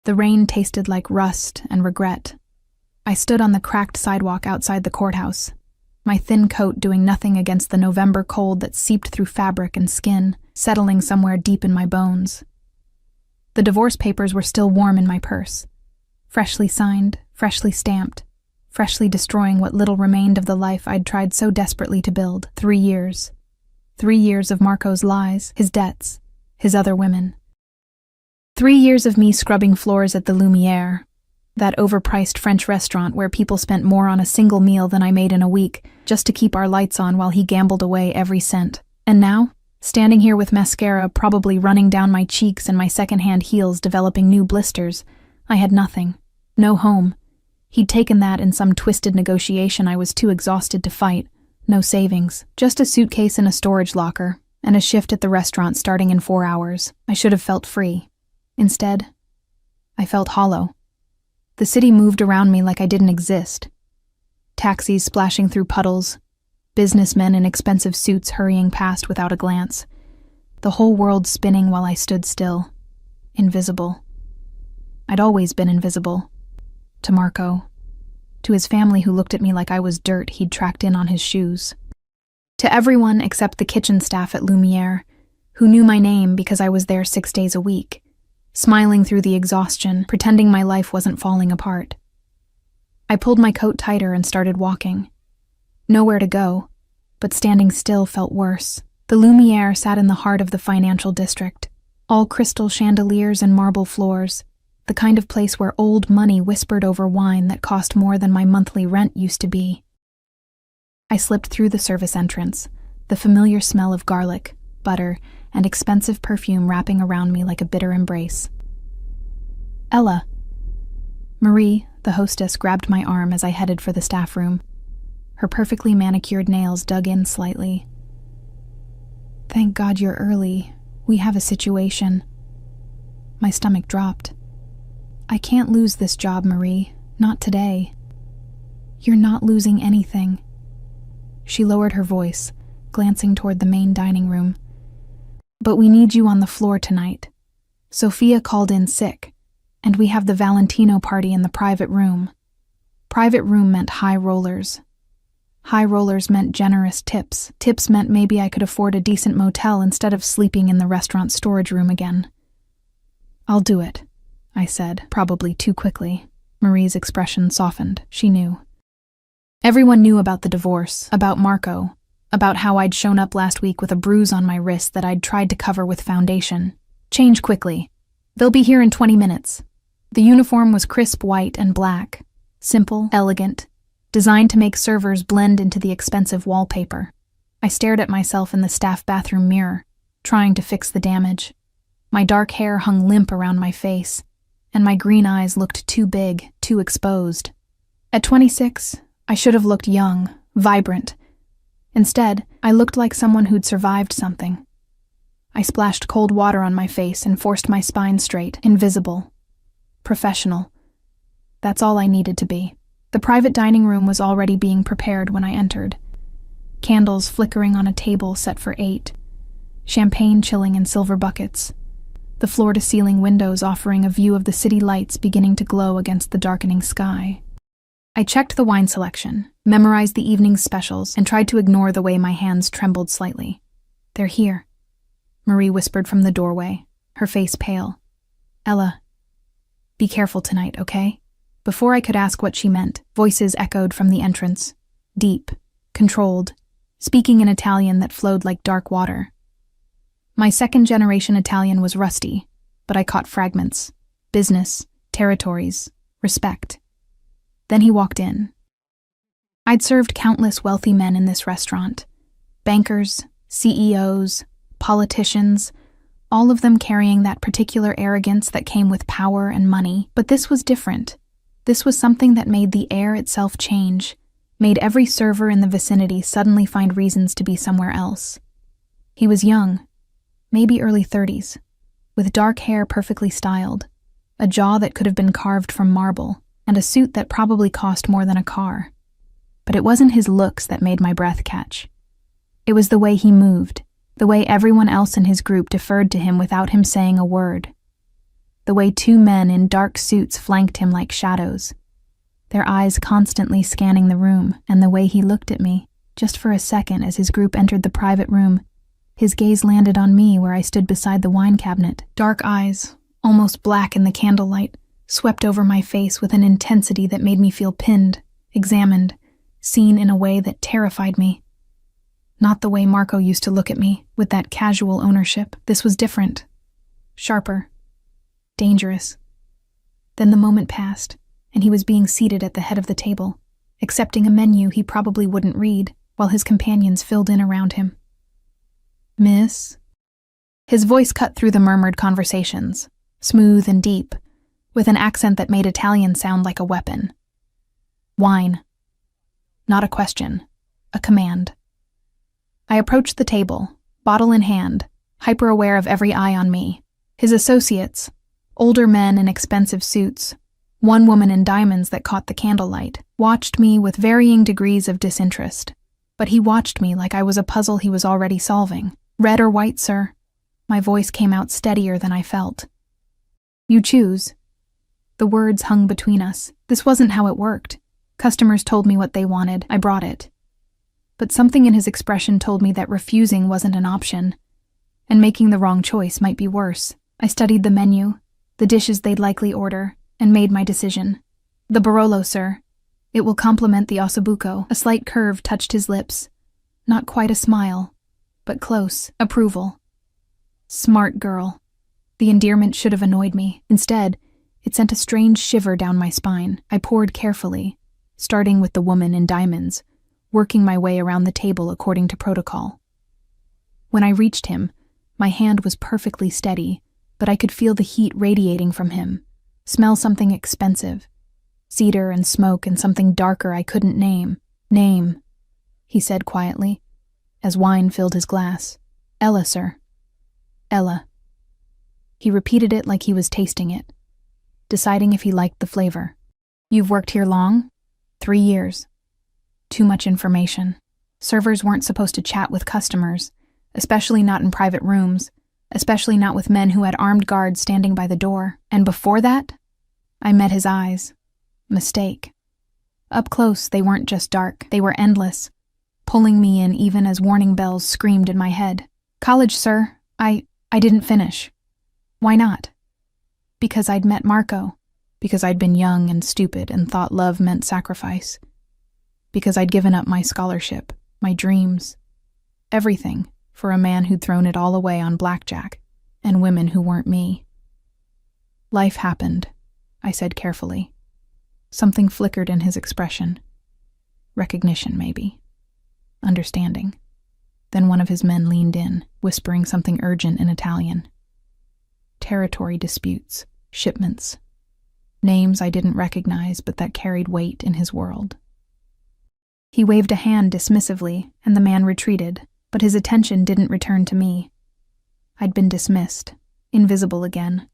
The rain tasted like rust and regret. I stood on the cracked sidewalk outside the courthouse, my thin coat doing nothing against the November cold that seeped through fabric and skin, settling somewhere deep in my bones. The divorce papers were still warm in my purse, freshly signed, freshly stamped, freshly destroying what little remained of the life I'd tried so desperately to build. 3 years. 3 years of Marco's lies, his debts, his other women. 3 years of me scrubbing floors at the Lumiere, that overpriced French restaurant where people spent more on a single meal than I made in a week, just to keep our lights on while he gambled away every cent. And now, standing here with mascara probably running down my cheeks and my secondhand heels developing new blisters, I had nothing. No home. He'd taken that in some twisted negotiation I was too exhausted to fight. No savings. Just a suitcase in a storage locker, and a shift at the restaurant starting in 4 hours. I should have felt free. Instead, I felt hollow. The city moved around me like I didn't exist. Taxis splashing through puddles, businessmen in expensive suits hurrying past without a glance. The whole world spinning while I stood still. Invisible. I'd always been invisible. To Marco. To his family who looked at me like I was dirt he'd tracked in on his shoes. To everyone except the kitchen staff at Lumiere, who knew my name because I was there 6 days a week, smiling through the exhaustion, pretending my life wasn't falling apart. I pulled my coat tighter and started walking. Nowhere to go, but standing still felt worse. The Lumiere sat in the heart of the financial district, all crystal chandeliers and marble floors, the kind of place where old money whispered over wine that cost more than my monthly rent used to be. I slipped through the service entrance, the familiar smell of garlic, butter, and expensive perfume wrapping around me like a bitter embrace. Ella. Marie, the hostess, grabbed my arm as I headed for the staff room. Her perfectly manicured nails dug in slightly. Thank God you're early. We have a situation. My stomach dropped. I can't lose this job, Marie. Not today. You're not losing anything. She lowered her voice, glancing toward the main dining room. But we need you on the floor tonight. Sophia called in sick, and we have the Valentino party in the private room. Private room meant high rollers. High rollers meant generous tips. Tips meant maybe I could afford a decent motel instead of sleeping in the restaurant storage room again. I'll do it, I said, probably too quickly. Marie's expression softened. She knew. Everyone knew about the divorce, about Marco, about how I'd shown up last week with a bruise on my wrist that I'd tried to cover with foundation. Change quickly. They'll be here in 20 minutes. The uniform was crisp white and black, simple, elegant, designed to make servers blend into the expensive wallpaper. I stared at myself in the staff bathroom mirror, trying to fix the damage. My dark hair hung limp around my face, and my green eyes looked too big, too exposed. At 26, I should have looked young, vibrant. Instead, I looked like someone who'd survived something. I splashed cold water on my face and forced my spine straight, invisible. Professional. That's all I needed to be. The private dining room was already being prepared when I entered. Candles flickering on a table set for 8. Champagne chilling in silver buckets. The floor-to-ceiling windows offering a view of the city lights beginning to glow against the darkening sky. I checked the wine selection, memorized the evening's specials, and tried to ignore the way my hands trembled slightly. They're here, Marie whispered from the doorway, her face pale. Ella, be careful tonight, okay? Before I could ask what she meant, voices echoed from the entrance, deep, controlled, speaking in Italian that flowed like dark water. My second-generation Italian was rusty, but I caught fragments. Business, territories, respect. Then he walked in. I'd served countless wealthy men in this restaurant. Bankers, CEOs, politicians, all of them carrying that particular arrogance that came with power and money. But this was different. This was something that made the air itself change, made every server in the vicinity suddenly find reasons to be somewhere else. He was young, maybe early 30s, with dark hair perfectly styled, a jaw that could have been carved from marble, and a suit that probably cost more than a car. But it wasn't his looks that made my breath catch. It was the way he moved, the way everyone else in his group deferred to him without him saying a word. the way two men in dark suits flanked him like shadows, their eyes constantly scanning the room, and the way he looked at me, just for a second as his group entered the private room. His gaze landed on me where I stood beside the wine cabinet. Dark eyes, almost black in the candlelight, swept over my face with an intensity that made me feel pinned, examined, seen in a way that terrified me. Not the way Marco used to look at me, with that casual ownership. This was different. Sharper. Dangerous. Then the moment passed, and he was being seated at the head of the table, accepting a menu he probably wouldn't read, while his companions filled in around him. "Miss?" His voice cut through the murmured conversations, smooth and deep, with an accent that made Italian sound like a weapon. Wine. Not a question, a command. I approached the table, bottle in hand, hyper-aware of every eye on me. His associates, older men in expensive suits, one woman in diamonds that caught the candlelight, watched me with varying degrees of disinterest. But he watched me like I was a puzzle he was already solving. "Red or white, sir?" My voice came out steadier than I felt. "You choose." The words hung between us. This wasn't how it worked. Customers told me what they wanted. I brought it. But something in his expression told me that refusing wasn't an option, and making the wrong choice might be worse. I studied the menu, the dishes they'd likely order, and made my decision. "The Barolo, sir. It will complement the ossobuco." A slight curve touched his lips. Not quite a smile, but close. Approval. Smart girl. The endearment should have annoyed me. Instead, it sent a strange shiver down my spine. I poured carefully, starting with the woman in diamonds, working my way around the table according to protocol. When I reached him, my hand was perfectly steady, but I could feel the heat radiating from him, smell something expensive. Cedar and smoke and something darker I couldn't name. "Name," he said quietly, as wine filled his glass. "Ella, sir." "Ella." He repeated it like he was tasting it, deciding if he liked the flavor. "You've worked here long?" 3 years. Too much information. Servers weren't supposed to chat with customers, especially not in private rooms, especially not with men who had armed guards standing by the door. And before that, I met his eyes. Mistake. Up close, they weren't just dark, they were endless, pulling me in even as warning bells screamed in my head. "College, sir. I didn't finish." "Why not?" "Because I'd met Marco. Because I'd been young and stupid and thought love meant sacrifice. Because I'd given up my scholarship, my dreams, everything for a man who'd thrown it all away on blackjack and women who weren't me." "Life happened," I said carefully. Something flickered in his expression. Recognition, maybe. Understanding. Then one of his men leaned in, whispering something urgent in Italian. Territory disputes, shipments, names I didn't recognize but that carried weight in his world. He waved a hand dismissively, and the man retreated, but his attention didn't return to me. I'd been dismissed, invisible again.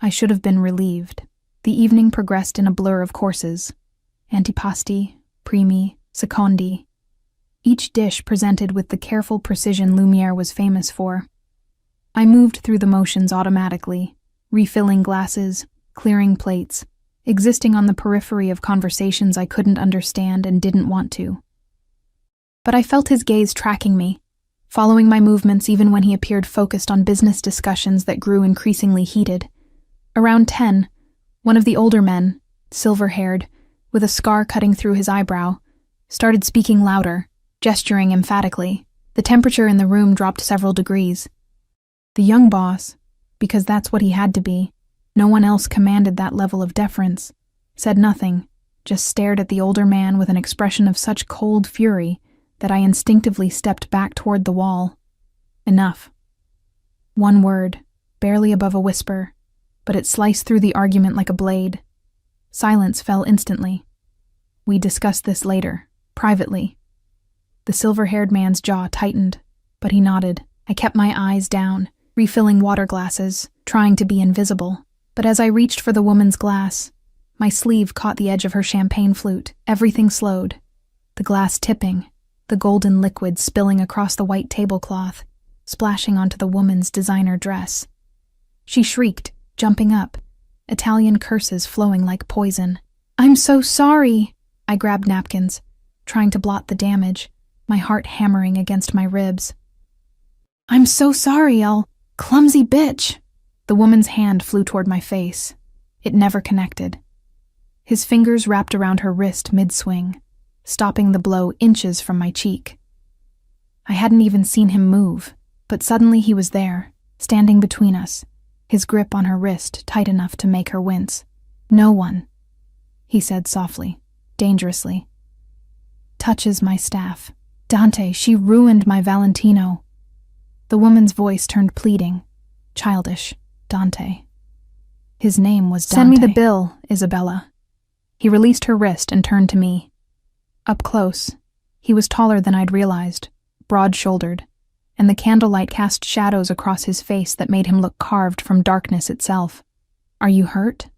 I should have been relieved. The evening progressed in a blur of courses. Antipasti, primi, secondi. Each dish presented with the careful precision Lumiere was famous for. I moved through the motions automatically, refilling glasses, clearing plates, existing on the periphery of conversations I couldn't understand and didn't want to. But I felt his gaze tracking me, following my movements even when he appeared focused on business discussions that grew increasingly heated. Around 10, one of the older men, silver-haired, with a scar cutting through his eyebrow, started speaking louder, gesturing emphatically. The temperature in the room dropped several degrees. The young boss, because that's what he had to be, no one else commanded that level of deference, said nothing, just stared at the older man with an expression of such cold fury that I instinctively stepped back toward the wall. Enough. One word, barely above a whisper, but it sliced through the argument like a blade. Silence fell instantly. "We discussed this later, privately." The silver-haired man's jaw tightened, but he nodded. I kept my eyes down, refilling water glasses, trying to be invisible. But as I reached for the woman's glass, my sleeve caught the edge of her champagne flute. Everything slowed. The glass tipping, the golden liquid spilling across the white tablecloth, splashing onto the woman's designer dress. She shrieked, jumping up, Italian curses flowing like poison. "I'm so sorry!" I grabbed napkins, trying to blot the damage, my heart hammering against my ribs. "I'm so sorry, clumsy bitch!" The woman's hand flew toward my face. It never connected. His fingers wrapped around her wrist mid-swing, stopping the blow inches from my cheek. I hadn't even seen him move, but suddenly he was there, standing between us, his grip on her wrist tight enough to make her wince. "No one," he said softly, dangerously, "touches my staff. Dante, she ruined my Valentino." The woman's voice turned pleading, childish. Dante. His name was Dante. "Send me the bill, Isabella." He released her wrist and turned to me. Up close, he was taller than I'd realized, broad-shouldered, and the candlelight cast shadows across his face that made him look carved from darkness itself. "Are you hurt?"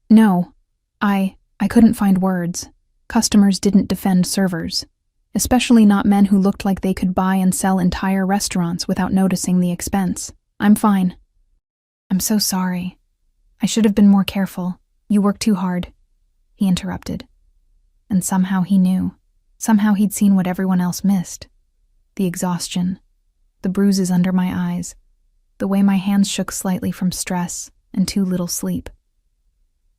"No. I couldn't find words. Customers didn't defend servers, especially not men who looked like they could buy and sell entire restaurants without noticing the expense. I'm fine." "I'm so sorry. I should have been more careful. You work too hard," he interrupted. And somehow he knew. Somehow he'd seen what everyone else missed. The exhaustion, the bruises under my eyes, the way my hands shook slightly from stress and too little sleep.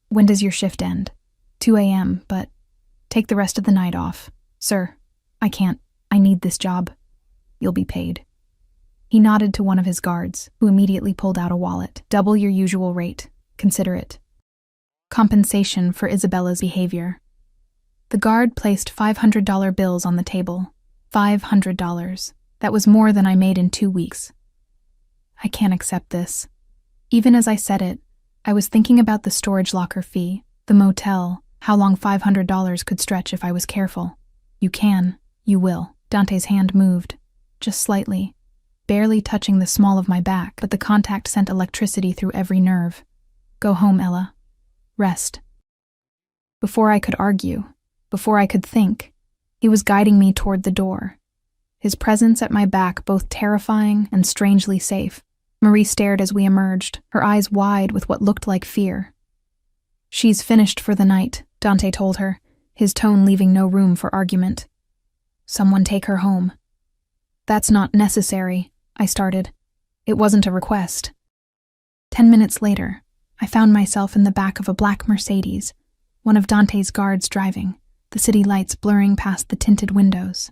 "When does your shift end?" 2 a.m., but take the rest of the night off. "Sir, I can't. I need this job." "You'll be paid." He nodded to one of his guards, who immediately pulled out a wallet. "Double your usual rate. Consider it compensation for Isabella's behavior." The guard placed $500 bills on the table. $500. That was more than I made in 2 weeks. I can't accept this. Even as I said it, I was thinking about the storage locker fee, the motel, how long $500 could stretch if I was careful. "You can. You will." Dante's hand moved, just slightly, barely touching the small of my back, but the contact sent electricity through every nerve. "Go home, Ella. Rest." Before I could argue, before I could think, he was guiding me toward the door, his presence at my back both terrifying and strangely safe. Marie stared as we emerged, her eyes wide with what looked like fear. "She's finished for the night," Dante told her, his tone leaving no room for argument. "Someone take her home." "That's not necessary," I started. "It wasn't a request." 10 minutes later, I found myself in the back of a black Mercedes, one of Dante's guards driving, the city lights blurring past the tinted windows.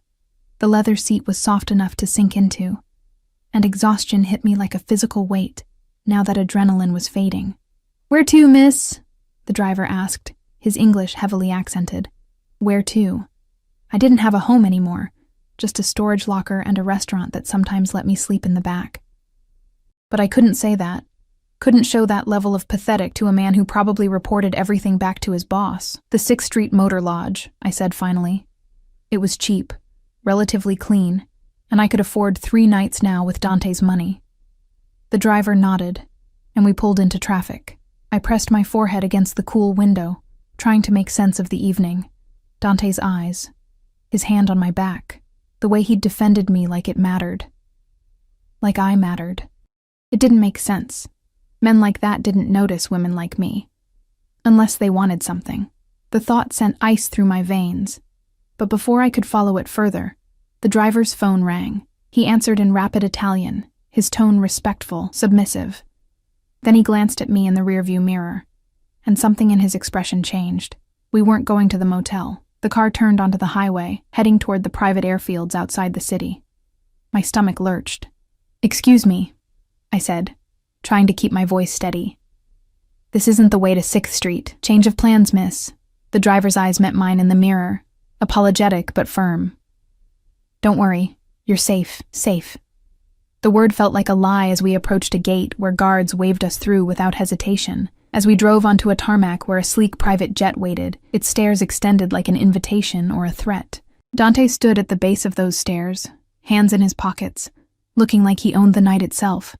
The leather seat was soft enough to sink into, and exhaustion hit me like a physical weight, now that adrenaline was fading. "Where to, miss?" the driver asked, his English heavily accented. Where to? I didn't have a home anymore, just a storage locker and a restaurant that sometimes let me sleep in the back. But I couldn't say that. Couldn't show that level of pathetic to a man who probably reported everything back to his boss. "The 6th Street Motor Lodge," I said finally. It was cheap, relatively clean, and I could afford 3 nights now with Dante's money. The driver nodded, and we pulled into traffic. I pressed my forehead against the cool window, trying to make sense of the evening. Dante's eyes, his hand on my back, the way he'd defended me like it mattered. Like I mattered. It didn't make sense. Men like that didn't notice women like me. Unless they wanted something. The thought sent ice through my veins. But before I could follow it further, the driver's phone rang. He answered in rapid Italian, his tone respectful, submissive. Then he glanced at me in the rearview mirror, and something in his expression changed. We weren't going to the motel. The car turned onto the highway, heading toward the private airfields outside the city. My stomach lurched. "Excuse me," I said, trying to keep my voice steady. "This isn't the way to 6th Street. Change of plans, miss." The driver's eyes met mine in the mirror, apologetic but firm. "Don't worry. You're safe, safe." The word felt like a lie as we approached a gate where guards waved us through without hesitation. As we drove onto a tarmac where a sleek private jet waited, its stairs extended like an invitation or a threat. Dante stood at the base of those stairs, hands in his pockets, looking like he owned the night itself.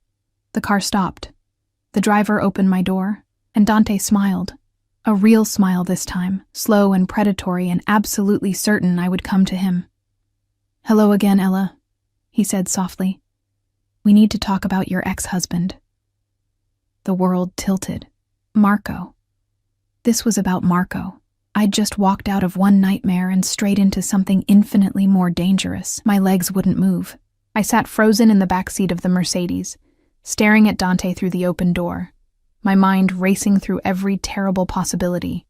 The car stopped. The driver opened my door, and Dante smiled. A real smile this time, slow and predatory and absolutely certain I would come to him. "Hello again, Ella," he said softly. "We need to talk about your ex-husband." The world tilted. Marco. This was about Marco. I'd just walked out of one nightmare and straight into something infinitely more dangerous. My legs wouldn't move. I sat frozen in the backseat of the Mercedes, staring at Dante through the open door, my mind racing through every terrible possibility.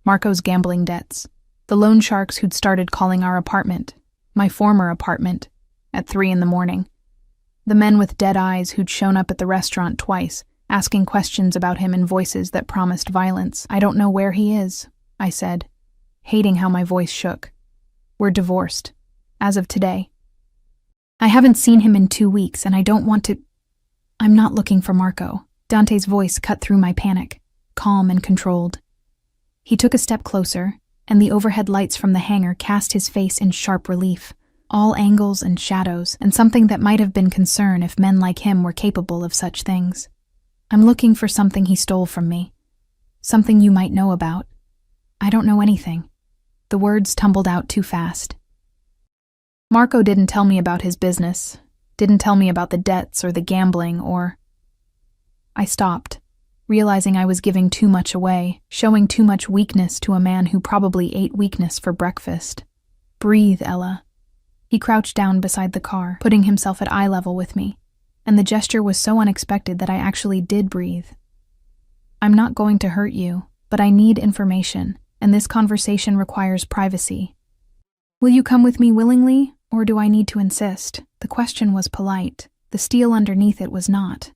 Marco's gambling debts, the loan sharks who'd started calling our apartment, my former apartment, at 3 a.m, the men with dead eyes who'd shown up at the restaurant twice, asking questions about him in voices that promised violence. I don't know where he is, I said, hating how my voice shook. We're divorced, as of today. I haven't seen him in 2 weeks, and I don't want to. I'm not looking for Marco. Dante's voice cut through my panic, calm and controlled. He took a step closer, and the overhead lights from the hangar cast his face in sharp relief, all angles and shadows, and something that might have been concern if men like him were capable of such things. I'm looking for something he stole from me. Something you might know about. I don't know anything. The words tumbled out too fast. Marco didn't tell me about his business, didn't tell me about the debts or the gambling or... I stopped, realizing I was giving too much away, showing too much weakness to a man who probably ate weakness for breakfast. Breathe, Ella. He crouched down beside the car, putting himself at eye level with me, and the gesture was so unexpected that I actually did breathe. I'm not going to hurt you, but I need information, and this conversation requires privacy. Will you come with me willingly, or do I need to insist? The question was polite. The steel underneath it was not.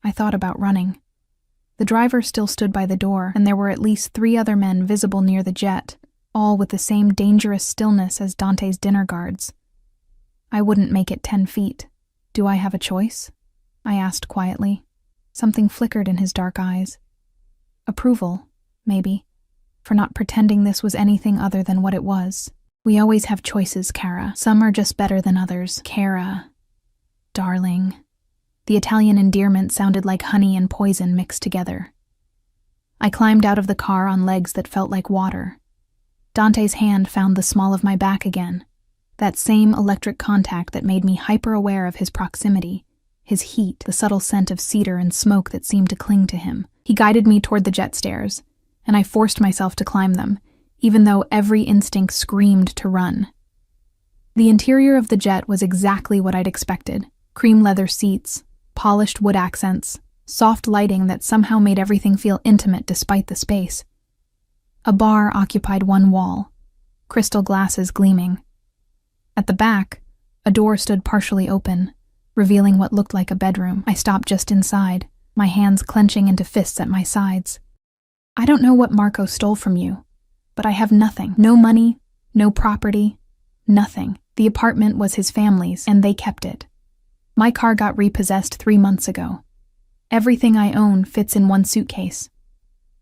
I thought about running. The driver still stood by the door, and there were at least 3 other men visible near the jet, all with the same dangerous stillness as Dante's dinner guards. I wouldn't make it 10 feet. Do I have a choice? I asked quietly. Something flickered in his dark eyes. Approval, maybe, for not pretending this was anything other than what it was. We always have choices, Cara. Some are just better than others. Cara. Darling. The Italian endearment sounded like honey and poison mixed together. I climbed out of the car on legs that felt like water. Dante's hand found the small of my back again. That same electric contact that made me hyper-aware of his proximity, his heat, the subtle scent of cedar and smoke that seemed to cling to him. He guided me toward the jet stairs, and I forced myself to climb them, even though every instinct screamed to run. The interior of the jet was exactly what I'd expected. Cream leather seats, polished wood accents, soft lighting that somehow made everything feel intimate despite the space. A bar occupied one wall, crystal glasses gleaming. At the back, a door stood partially open, revealing what looked like a bedroom. I stopped just inside, my hands clenching into fists at my sides. I don't know what Marco stole from you, but I have nothing. No money, no property, nothing. The apartment was his family's, and they kept it. My car got repossessed 3 months ago. Everything I own fits in one suitcase.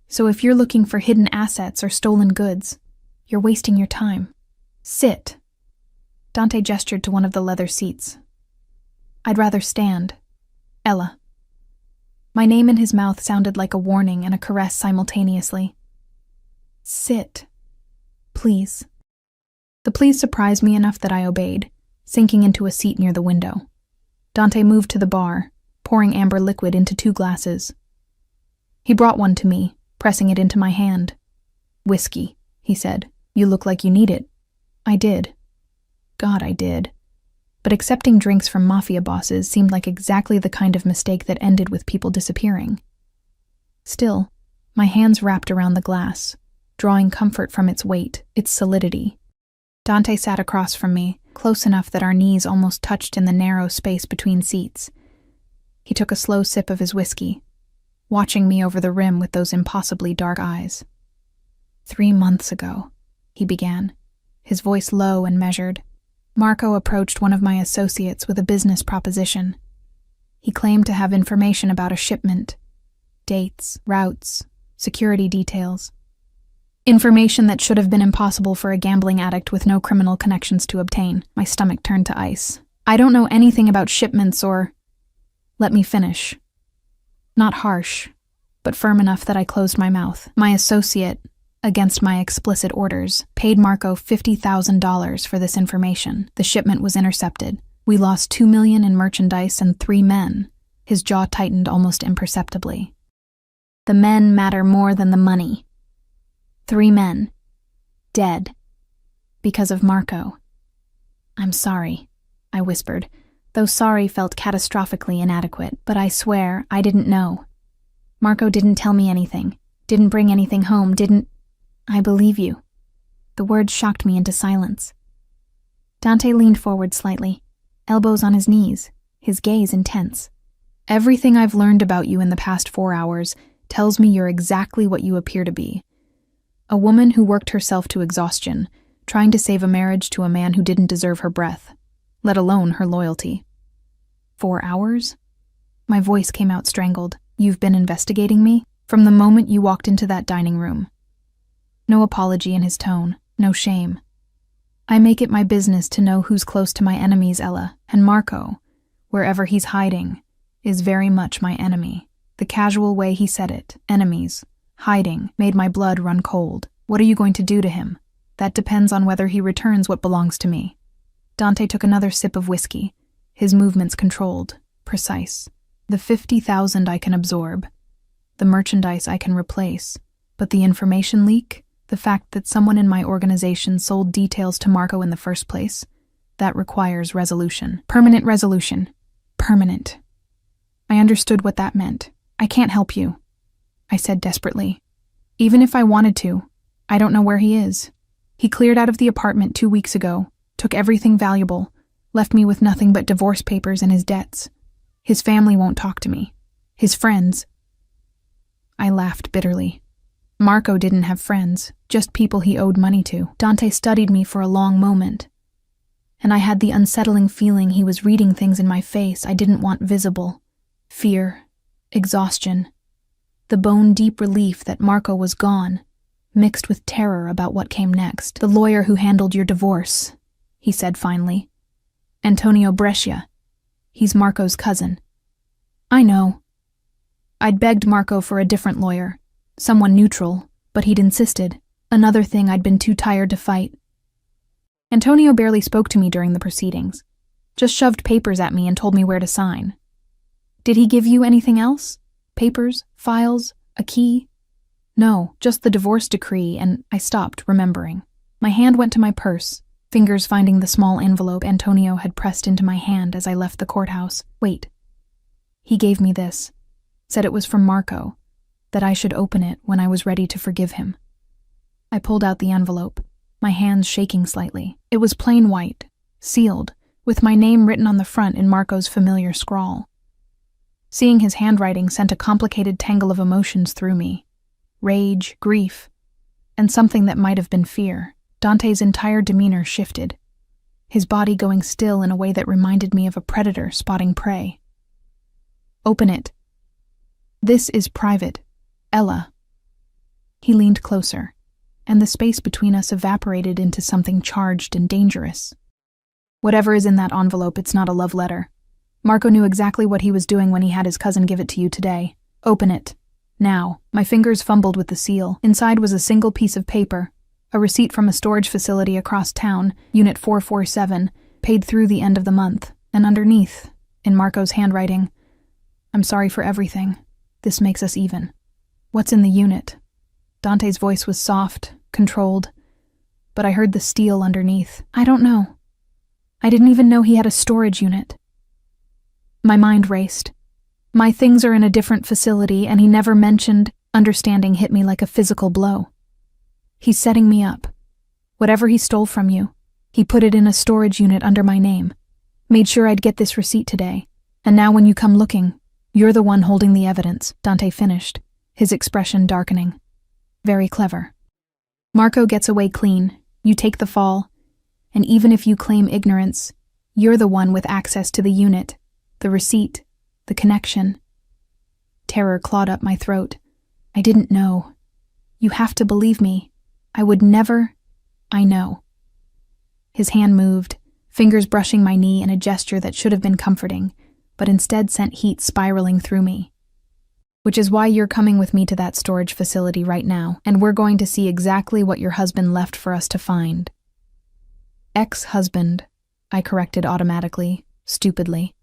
So if you're looking for hidden assets or stolen goods, you're wasting your time. Sit. Dante gestured to one of the leather seats. I'd rather stand. Ella. My name in his mouth sounded like a warning and a caress simultaneously. Sit. Please. The please surprised me enough that I obeyed, sinking into a seat near the window. Dante moved to the bar, pouring amber liquid into 2 glasses. He brought one to me, pressing it into my hand. Whiskey, he said. You look like you need it. I did. God, I did. But accepting drinks from mafia bosses seemed like exactly the kind of mistake that ended with people disappearing. Still, my hands wrapped around the glass, drawing comfort from its weight, its solidity. Dante sat across from me, close enough that our knees almost touched in the narrow space between seats. He took a slow sip of his whiskey, watching me over the rim with those impossibly dark eyes. 3 months ago, he began, his voice low and measured. Marco approached one of my associates with a business proposition. He claimed to have information about a shipment, dates, routes, security details. Information that should have been impossible for a gambling addict with no criminal connections to obtain. My stomach turned to ice. I don't know anything about shipments or... Let me finish. Not harsh, but firm enough that I closed my mouth. My associate, against my explicit orders, paid Marco $50,000 for this information. The shipment was intercepted. We lost $2 million in merchandise and 3 men. His jaw tightened almost imperceptibly. The men matter more than the money. 3 men. Dead. Because of Marco. I'm sorry, I whispered, though sorry felt catastrophically inadequate, but I swear I didn't know. Marco didn't tell me anything, didn't bring anything home, didn't... I believe you. The words shocked me into silence. Dante leaned forward slightly, elbows on his knees, his gaze intense. Everything I've learned about you in the past 4 hours tells me you're exactly what you appear to be. A woman who worked herself to exhaustion, trying to save a marriage to a man who didn't deserve her breath, let alone her loyalty. 4 hours? My voice came out strangled. You've been investigating me? From the moment you walked into that dining room. No apology in his tone, no shame. I make it my business to know who's close to my enemies, Ella, and Marco, wherever he's hiding, is very much my enemy. The casual way he said it, enemies, hiding, made my blood run cold. What are you going to do to him? That depends on whether he returns what belongs to me. Dante took another sip of whiskey, his movements controlled, precise. The 50,000 I can absorb, the merchandise I can replace, but the information leak, the fact that someone in my organization sold details to Marco in the first place, that requires resolution. Permanent resolution. Permanent. I understood what that meant. I can't help you, I said desperately. Even if I wanted to, I don't know where he is. He cleared out of the apartment 2 weeks ago, took everything valuable, left me with nothing but divorce papers and his debts. His family won't talk to me. His friends. I laughed bitterly. Marco didn't have friends, just people he owed money to. Dante studied me for a long moment, and I had the unsettling feeling he was reading things in my face I didn't want visible. Fear, exhaustion, the bone-deep relief that Marco was gone, mixed with terror about what came next. The lawyer who handled your divorce, he said finally. Antonio Brescia. He's Marco's cousin. I know. I'd begged Marco for a different lawyer, someone neutral, but he'd insisted. Another thing I'd been too tired to fight. Antonio barely spoke to me during the proceedings, just shoved papers at me and told me where to sign. Did he give you anything else? Papers? Files? A key? No, just the divorce decree, and I stopped, remembering. My hand went to my purse, fingers finding the small envelope Antonio had pressed into my hand as I left the courthouse. Wait. He gave me this, said it was from Marco, that I should open it when I was ready to forgive him. I pulled out the envelope, my hands shaking slightly. It was plain white, sealed, with my name written on the front in Marco's familiar scrawl. Seeing his handwriting sent a complicated tangle of emotions through me. Rage, grief, and something that might have been fear. Dante's entire demeanor shifted, his body going still in a way that reminded me of a predator spotting prey. Open it. This is private. Ella. He leaned closer, and the space between us evaporated into something charged and dangerous. Whatever is in that envelope, it's not a love letter. Marco knew exactly what he was doing when he had his cousin give it to you today. Open it. Now. My fingers fumbled with the seal. Inside was a single piece of paper, a receipt from a storage facility across town, Unit 447, paid through the end of the month, and underneath, in Marco's handwriting, I'm sorry for everything. This makes us even. What's in the unit? Dante's voice was soft, controlled, but I heard the steel underneath. I don't know. I didn't even know he had a storage unit. My mind raced. My things are in a different facility, and he never mentioned. Understanding hit me like a physical blow. He's setting me up. Whatever he stole from you, he put it in a storage unit under my name. Made sure I'd get this receipt today. And now when you come looking, you're the one holding the evidence, Dante finished, his expression darkening. Very clever. Marco gets away clean, you take the fall, and even if you claim ignorance, you're the one with access to the unit, the receipt, the connection. Terror clawed up my throat. I didn't know. You have to believe me. I would never. I know. His hand moved, fingers brushing my knee in a gesture that should have been comforting, but instead sent heat spiraling through me. Which is why you're coming with me to that storage facility right now, and we're going to see exactly what your husband left for us to find. Ex-husband, I corrected automatically, stupidly.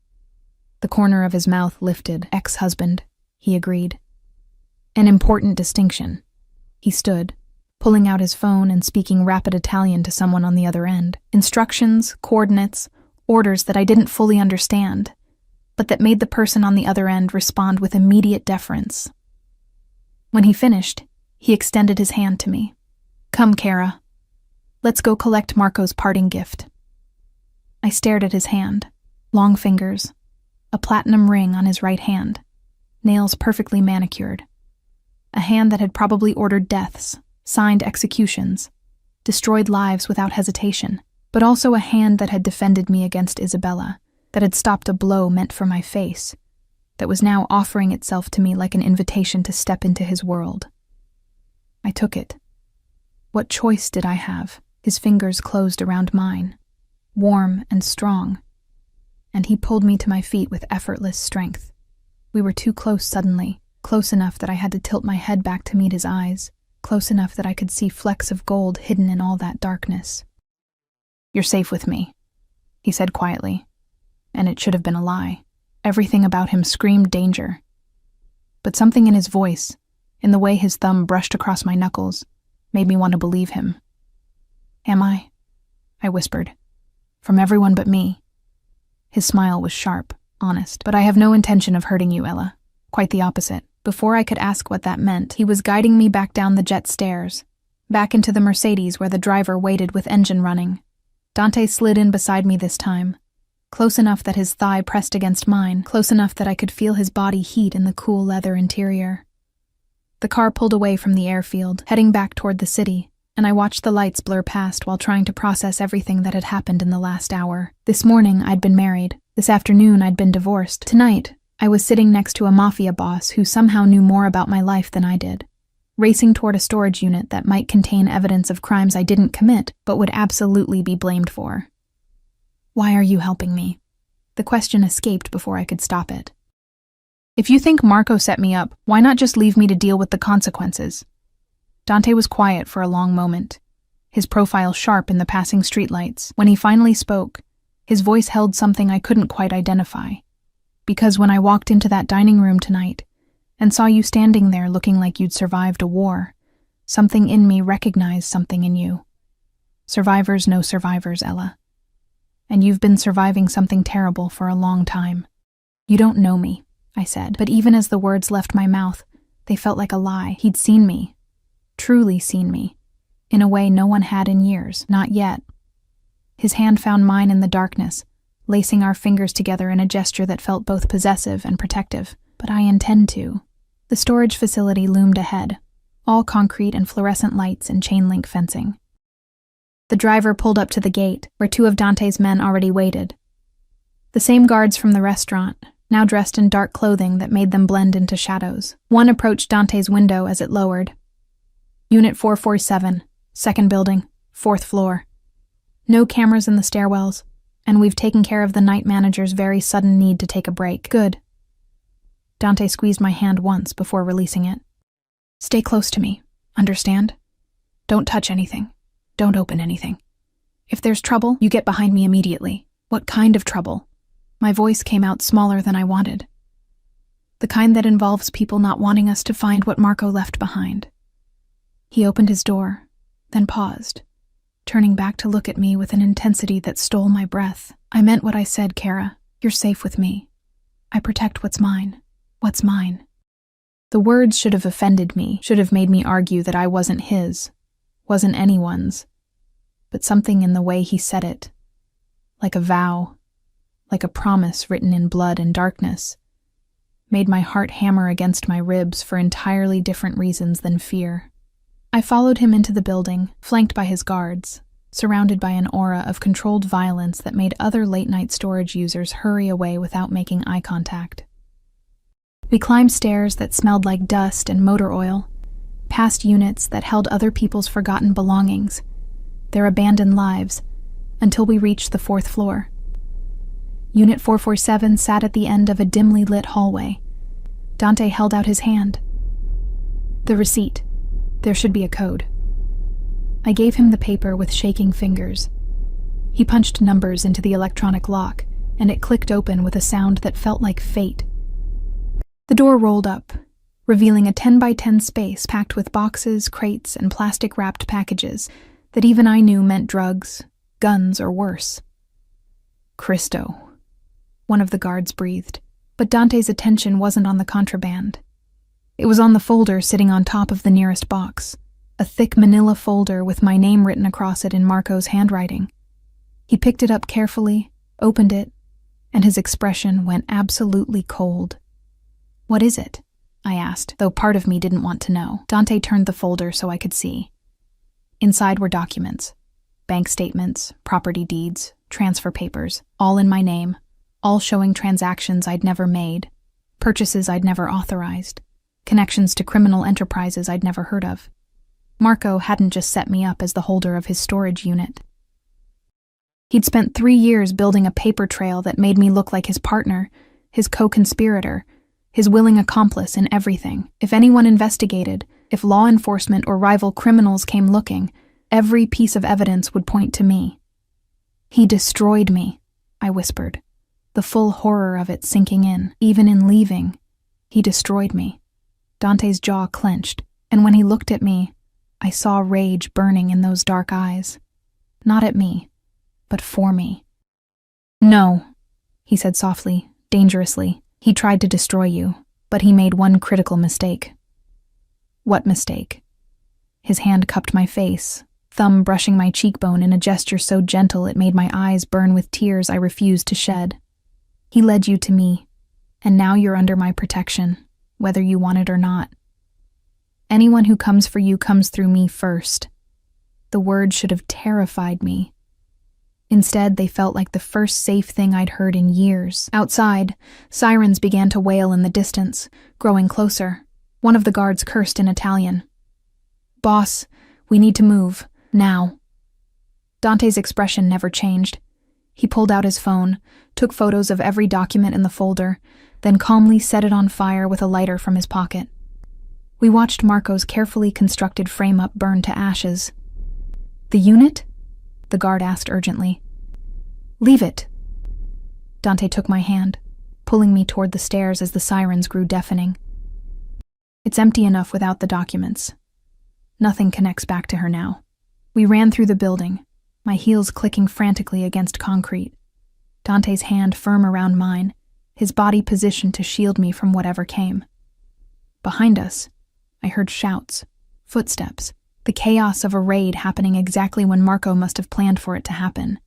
The corner of his mouth lifted. Ex-husband, he agreed. An important distinction. He stood, pulling out his phone and speaking rapid Italian to someone on the other end. Instructions, coordinates, orders that I didn't fully understand, but that made the person on the other end respond with immediate deference. When he finished, he extended his hand to me. Come, Kara. Let's go collect Marco's parting gift. I stared at his hand. Long fingers, a platinum ring on his right hand, nails perfectly manicured. A hand that had probably ordered deaths, signed executions, destroyed lives without hesitation, but also a hand that had defended me against Isabella, that had stopped a blow meant for my face, that was now offering itself to me like an invitation to step into his world. I took it. What choice did I have? His fingers closed around mine, warm and strong, and he pulled me to my feet with effortless strength. We were too close suddenly, close enough that I had to tilt my head back to meet his eyes, close enough that I could see flecks of gold hidden in all that darkness. You're safe with me, he said quietly, and it should have been a lie. Everything about him screamed danger. But something in his voice, in the way his thumb brushed across my knuckles, made me want to believe him. Am I? I whispered. From everyone but me. His smile was sharp, honest. But I have no intention of hurting you, Ella. Quite the opposite. Before I could ask what that meant, he was guiding me back down the jet stairs, back into the Mercedes where the driver waited with engine running. Dante slid in beside me this time, close enough that his thigh pressed against mine, close enough that I could feel his body heat in the cool leather interior. The car pulled away from the airfield, heading back toward the city, and I watched the lights blur past while trying to process everything that had happened in the last hour. This morning, I'd been married. This afternoon, I'd been divorced. Tonight, I was sitting next to a mafia boss who somehow knew more about my life than I did, racing toward a storage unit that might contain evidence of crimes I didn't commit but would absolutely be blamed for. Why are you helping me? The question escaped before I could stop it. If you think Marco set me up, why not just leave me to deal with the consequences? Dante was quiet for a long moment, his profile sharp in the passing streetlights. When he finally spoke, his voice held something I couldn't quite identify. Because when I walked into that dining room tonight and saw you standing there looking like you'd survived a war, something in me recognized something in you. Survivors know survivors, Ella. And you've been surviving something terrible for a long time. You don't know me, I said, but even as the words left my mouth, they felt like a lie. He'd seen me. Truly seen me, in a way no one had in years, not yet. His hand found mine in the darkness, lacing our fingers together in a gesture that felt both possessive and protective. But I intend to. The storage facility loomed ahead, all concrete and fluorescent lights and chain-link fencing. The driver pulled up to the gate, where two of Dante's men already waited. The same guards from the restaurant, now dressed in dark clothing that made them blend into shadows. One approached Dante's window as it lowered. Unit 447, second building, 4th floor. No cameras in the stairwells, and we've taken care of the night manager's very sudden need to take a break. Good. Dante squeezed my hand once before releasing it. Stay close to me, understand? Don't touch anything. Don't open anything. If there's trouble, you get behind me immediately. What kind of trouble? My voice came out smaller than I wanted. The kind that involves people not wanting us to find what Marco left behind. He opened his door, then paused, turning back to look at me with an intensity that stole my breath. I meant what I said, Kara. You're safe with me. I protect what's mine. What's mine? The words should have offended me, should have made me argue that I wasn't his, wasn't anyone's. But something in the way he said it, like a vow, like a promise written in blood and darkness, made my heart hammer against my ribs for entirely different reasons than fear. I followed him into the building, flanked by his guards, surrounded by an aura of controlled violence that made other late-night storage users hurry away without making eye contact. We climbed stairs that smelled like dust and motor oil, past units that held other people's forgotten belongings, their abandoned lives, until we reached the 4th floor. Unit 447 sat at the end of a dimly lit hallway. Dante held out his hand. The receipt. There should be a code. I gave him the paper with shaking fingers. He punched numbers into the electronic lock, and it clicked open with a sound that felt like fate. The door rolled up, revealing a 10-by-10 space packed with boxes, crates, and plastic-wrapped packages that even I knew meant drugs, guns, or worse. "Cristo," one of the guards breathed, but Dante's attention wasn't on the contraband. It was on the folder sitting on top of the nearest box, a thick manila folder with my name written across it in Marco's handwriting. He picked it up carefully, opened it, and his expression went absolutely cold. "What is it?" I asked, though part of me didn't want to know. Dante turned the folder so I could see. Inside were documents, bank statements, property deeds, transfer papers, all in my name, all showing transactions I'd never made, purchases I'd never authorized, connections to criminal enterprises I'd never heard of. Marco hadn't just set me up as the holder of his storage unit. He'd spent 3 years building a paper trail that made me look like his partner, his co-conspirator, his willing accomplice in everything. If anyone investigated, if law enforcement or rival criminals came looking, every piece of evidence would point to me. "He destroyed me," I whispered, the full horror of it sinking in. Even in leaving, he destroyed me. Dante's jaw clenched, and when he looked at me, I saw rage burning in those dark eyes. Not at me, but for me. "No," he said softly, dangerously. "He tried to destroy you, but he made one critical mistake." "What mistake?" His hand cupped my face, thumb brushing my cheekbone in a gesture so gentle it made my eyes burn with tears I refused to shed. "He led you to me, and now you're under my protection, whether you want it or not. Anyone who comes for you comes through me first." The words should have terrified me. Instead, they felt like the first safe thing I'd heard in years. Outside, sirens began to wail in the distance, growing closer. One of the guards cursed in Italian. "Boss, we need to move. Now." Dante's expression never changed. He pulled out his phone, took photos of every document in the folder, then calmly set it on fire with a lighter from his pocket. We watched Marco's carefully constructed frame-up burn to ashes. "The unit?" the guard asked urgently. "Leave it." Dante took my hand, pulling me toward the stairs as the sirens grew deafening. "It's empty enough without the documents. Nothing connects back to her now." We ran through the building, my heels clicking frantically against concrete. Dante's hand firm around mine, his body positioned to shield me from whatever came. Behind us, I heard shouts, footsteps, the chaos of a raid happening exactly when Marco must have planned for it to happen.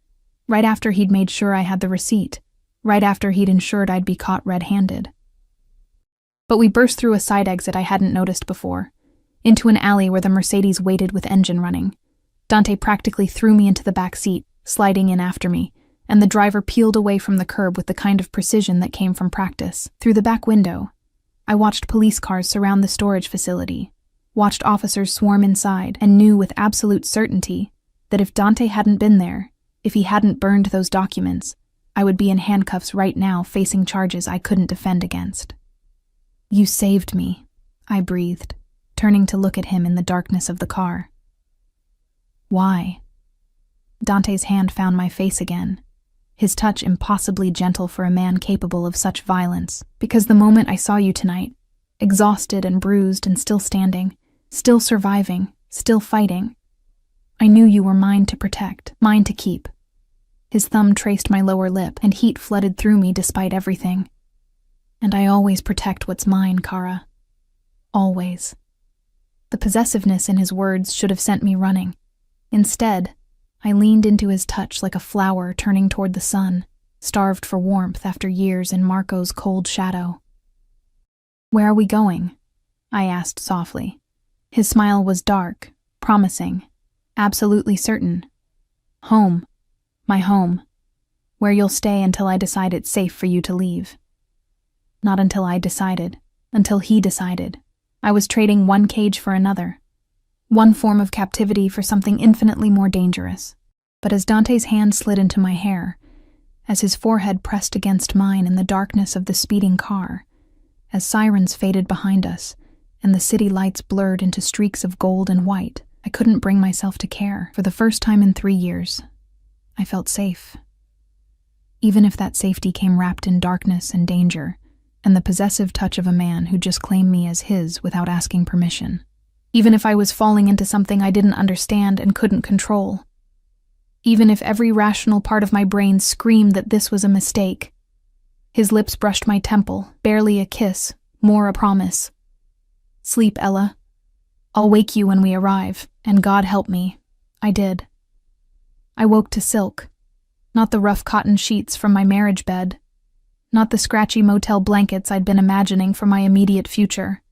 Right after he'd made sure I had the receipt, right after he'd ensured I'd be caught red-handed. But we burst through a side exit I hadn't noticed before, into an alley where the Mercedes waited with engine running. Dante practically threw me into the back seat, sliding in after me, and the driver peeled away from the curb with the kind of precision that came from practice. Through the back window, I watched police cars surround the storage facility, watched officers swarm inside, and knew with absolute certainty that if Dante hadn't been there, if he hadn't burned those documents, I would be in handcuffs right now facing charges I couldn't defend against. "You saved me," I breathed, turning to look at him in the darkness of the car. "Why?" Dante's hand found my face again, his touch impossibly gentle for a man capable of such violence. "Because the moment I saw you tonight, exhausted and bruised and still standing, still surviving, still fighting, I knew you were mine to protect, mine to keep." His thumb traced my lower lip, and heat flooded through me despite everything. "And I always protect what's mine, Kara. Always." The possessiveness in his words should have sent me running. Instead, I leaned into his touch like a flower turning toward the sun, starved for warmth after years in Marco's cold shadow. "Where are we going?" I asked softly. His smile was dark, promising, absolutely certain. "Home. My home. Where you'll stay until I decide it's safe for you to leave." Not until I decided, until he decided. I was trading one cage for another. One form of captivity for something infinitely more dangerous. But as Dante's hand slid into my hair, as his forehead pressed against mine in the darkness of the speeding car, as sirens faded behind us, and the city lights blurred into streaks of gold and white, I couldn't bring myself to care. For the first time in 3 years, I felt safe. even if that safety came wrapped in darkness and danger, and the possessive touch of a man who just claimed me as his without asking permission. Even if I was falling into something I didn't understand and couldn't control. Even if every rational part of my brain screamed that this was a mistake. His lips brushed my temple, barely a kiss, more a promise. Sleep, Ella. I'll wake you when we arrive, and God help me. I did. I woke to silk. Not the rough cotton sheets from my marriage bed. Not the scratchy motel blankets I'd been imagining for my immediate future,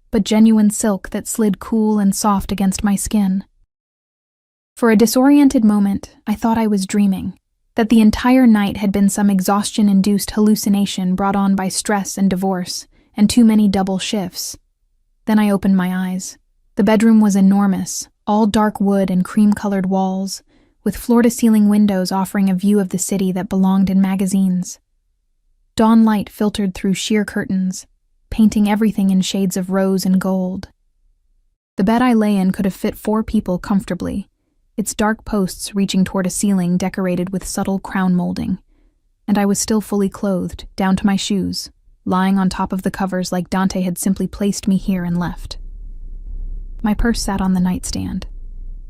but genuine silk that slid cool and soft against my skin. For a disoriented moment, I thought I was dreaming, that the entire night had been some exhaustion-induced hallucination brought on by stress and divorce, and too many double shifts. Then I opened my eyes. The bedroom was enormous, all dark wood and cream-colored walls, with floor-to-ceiling windows offering a view of the city that belonged in magazines. Dawn light filtered through sheer curtains, painting everything in shades of rose and gold. The bed I lay in could have fit 4 people comfortably, its dark posts reaching toward a ceiling decorated with subtle crown molding, and I was still fully clothed, down to my shoes, lying on top of the covers like Dante had simply placed me here and left. My purse sat on the nightstand.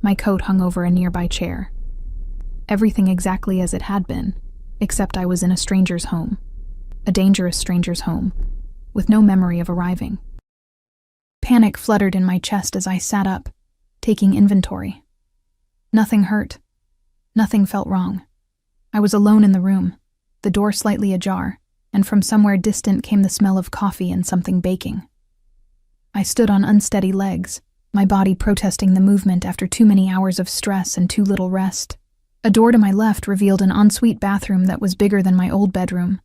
My coat hung over a nearby chair. Everything exactly as it had been, except I was in a stranger's home. A dangerous stranger's home, with no memory of arriving. Panic fluttered in my chest as I sat up, taking inventory. Nothing hurt. Nothing felt wrong. I was alone in the room, the door slightly ajar, and from somewhere distant came the smell of coffee and something baking. I stood on unsteady legs, my body protesting the movement after too many hours of stress and too little rest. A door to my left revealed an ensuite bathroom that was bigger than my old bedroom,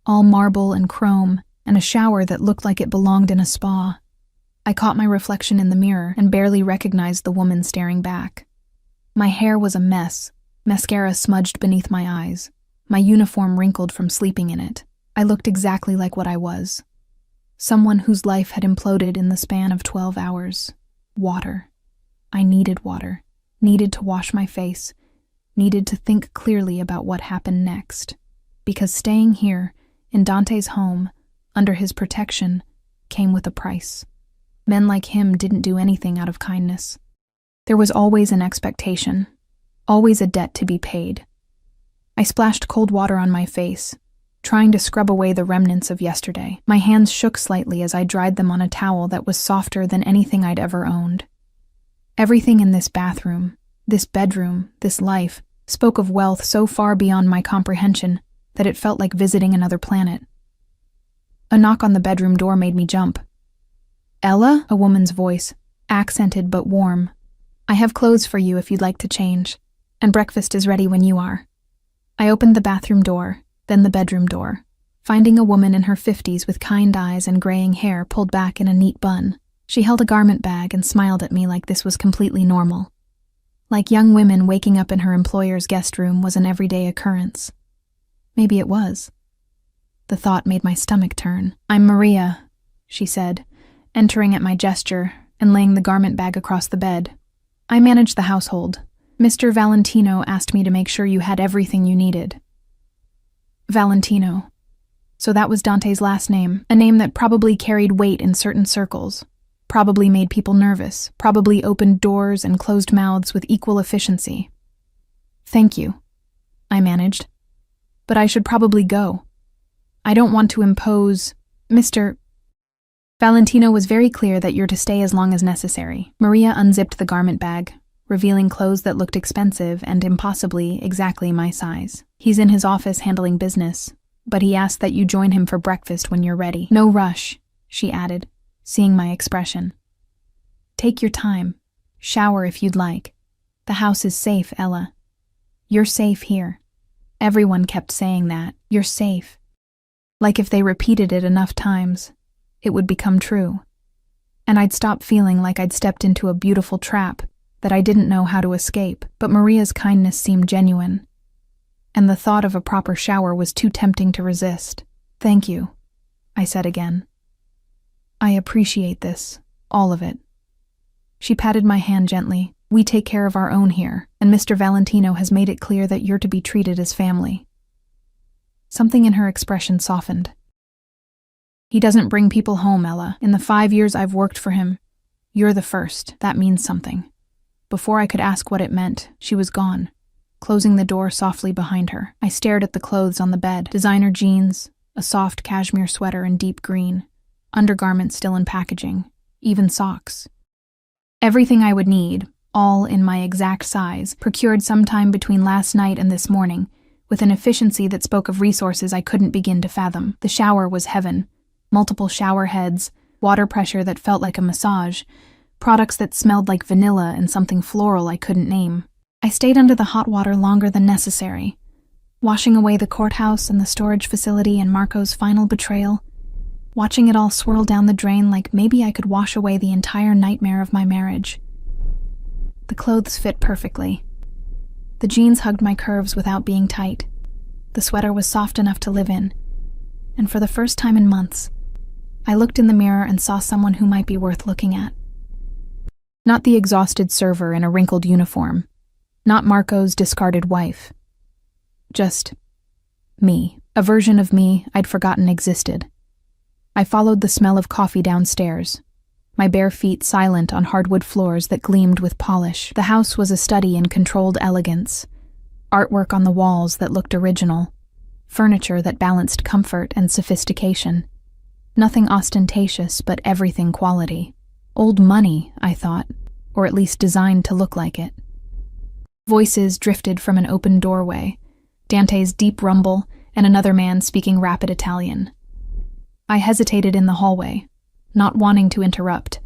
all marble and chrome, and a shower that looked like it belonged in a spa. I caught my reflection in the mirror and barely recognized the woman staring back. My hair was a mess, mascara smudged beneath my eyes, my uniform wrinkled from sleeping in it. I looked exactly like what I was. Someone whose life had imploded in the span of 12 hours. Water. I needed water, needed to wash my face, needed to think clearly about what happened next. Because staying here, in Dante's home, under his protection, came with a price. Men like him didn't do anything out of kindness. There was always an expectation, always a debt to be paid. I splashed cold water on my face, trying to scrub away the remnants of yesterday. My hands shook slightly as I dried them on a towel that was softer than anything I'd ever owned. Everything in this bathroom, this bedroom, this life, spoke of wealth so far beyond my comprehension that it felt like visiting another planet. A knock on the bedroom door made me jump. "Ella?" a woman's voice, accented but warm. "I have clothes for you if you'd like to change, and breakfast is ready when you are." I opened the bathroom door, then the bedroom door, finding a woman in her 50s with kind eyes and graying hair pulled back in a neat bun. She held a garment bag and smiled at me like this was completely normal. Like young women waking up in her employer's guest room was an everyday occurrence. Maybe it was. The thought made my stomach turn. "I'm Maria," she said, entering at my gesture and laying the garment bag across the bed. "I manage the household. Mr. Valentino asked me to make sure you had everything you needed." Valentino. So that was Dante's last name, a name that probably carried weight in certain circles, probably made people nervous, probably opened doors and closed mouths with equal efficiency. "Thank you," I managed. "But I should probably go. I don't want to impose, Mr. Valentino was very clear that you're to stay as long as necessary." Maria unzipped the garment bag, revealing clothes that looked expensive and impossibly exactly my size. "He's in his office handling business, but he asked that you join him for breakfast when you're ready. No rush," she added, seeing my expression. "Take your time. Shower if you'd like. The house is safe, Ella. You're safe here." Everyone kept saying that. "You're safe." Like if they repeated it enough times, it would become true. And I'd stop feeling like I'd stepped into a beautiful trap that I didn't know how to escape. But Maria's kindness seemed genuine, and the thought of a proper shower was too tempting to resist. "Thank you," I said again. "I appreciate this, all of it." She patted my hand gently. "We take care of our own here, and Mr. Valentino has made it clear that you're to be treated as family." Something in her expression softened. He doesn't bring people home, Ella. In the 5 years I've worked for him, you're the first. That means something. Before I could ask what it meant, she was gone, closing the door softly behind her. I stared at the clothes on the bed, designer jeans, a soft cashmere sweater in deep green, undergarments still in packaging, even socks. Everything I would need, all in my exact size, procured sometime between last night and this morning, with an efficiency that spoke of resources I couldn't begin to fathom. The shower was heaven. Multiple shower heads, water pressure that felt like a massage, products that smelled like vanilla and something floral I couldn't name. I stayed under the hot water longer than necessary, washing away the courthouse and the storage facility and Marco's final betrayal, watching it all swirl down the drain like maybe I could wash away the entire nightmare of my marriage. The clothes fit perfectly. The jeans hugged my curves without being tight. The sweater was soft enough to live in. And for the first time in months, I looked in the mirror and saw someone who might be worth looking at. Not the exhausted server in a wrinkled uniform. Not Marco's discarded wife. Just me. A version of me I'd forgotten existed. I followed the smell of coffee downstairs, my bare feet silent on hardwood floors that gleamed with polish. The house was a study in controlled elegance. Artwork on the walls that looked original. Furniture that balanced comfort and sophistication. Nothing ostentatious, but everything quality. Old money, I thought, or at least designed to look like it. Voices drifted from an open doorway, Dante's deep rumble, and another man speaking rapid Italian. I hesitated in the hallway, not wanting to interrupt,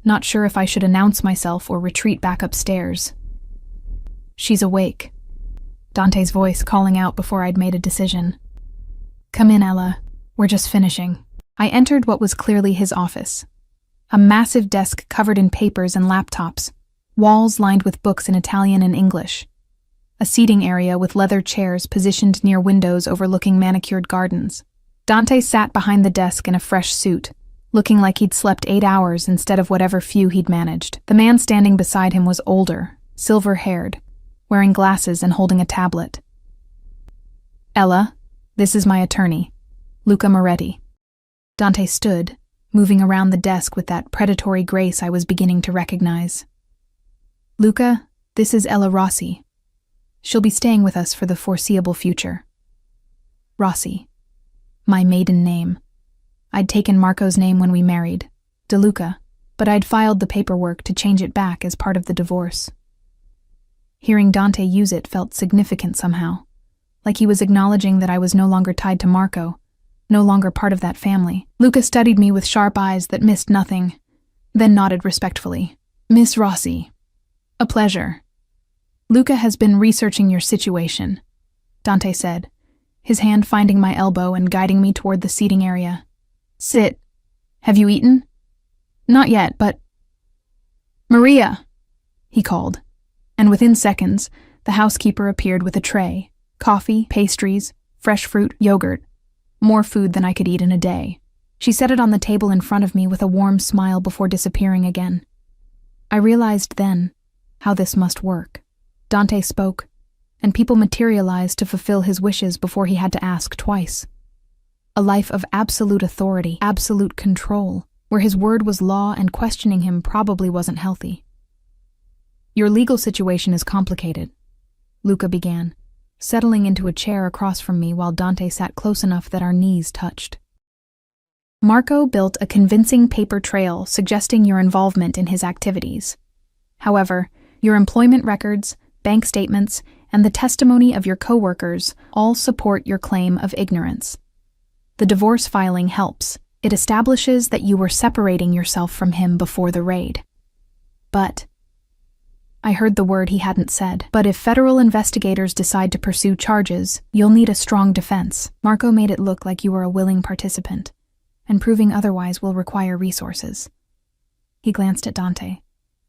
not sure if I should announce myself or retreat back upstairs. "She's awake," Dante's voice calling out before I'd made a decision. "Come in, Ella. We're just finishing." I entered what was clearly his office. A massive desk covered in papers and laptops, walls lined with books in Italian and English. A seating area with leather chairs positioned near windows overlooking manicured gardens. Dante sat behind the desk in a fresh suit, looking like he'd slept 8 hours instead of whatever few he'd managed. The man standing beside him was older, silver-haired, wearing glasses and holding a tablet. "Ella, this is my attorney, Luca Moretti." Dante stood, moving around the desk with that predatory grace I was beginning to recognize. "Luca, this is Ella Rossi. She'll be staying with us for the foreseeable future." Rossi. My maiden name. I'd taken Marco's name when we married, DeLuca, but I'd filed the paperwork to change it back as part of the divorce. Hearing Dante use it felt significant somehow, like he was acknowledging that I was no longer tied to Marco, no longer part of that family. Luca studied me with sharp eyes that missed nothing, then nodded respectfully. "Miss Rossi, a pleasure. Luca has been researching your situation," Dante said, his hand finding my elbow and guiding me toward the seating area. "Sit. Have you eaten?" "Not yet, but—" "Maria!" he called, and within seconds, the housekeeper appeared with a tray, coffee, pastries, fresh fruit, yogurt, more food than I could eat in a day. She set it on the table in front of me with a warm smile before disappearing again. I realized then how this must work. Dante spoke, and people materialized to fulfill his wishes before he had to ask twice. A life of absolute authority, absolute control, where his word was law and questioning him probably wasn't healthy. "Your legal situation is complicated," Luca began, settling into a chair across from me while Dante sat close enough that our knees touched. "Marco built a convincing paper trail suggesting your involvement in his activities. However, your employment records, bank statements, and the testimony of your coworkers all support your claim of ignorance. The divorce filing helps. It establishes that you were separating yourself from him before the raid. But," I heard the word he hadn't said, "but if federal investigators decide to pursue charges, you'll need a strong defense. Marco made it look like you were a willing participant, and proving otherwise will require resources." He glanced at Dante.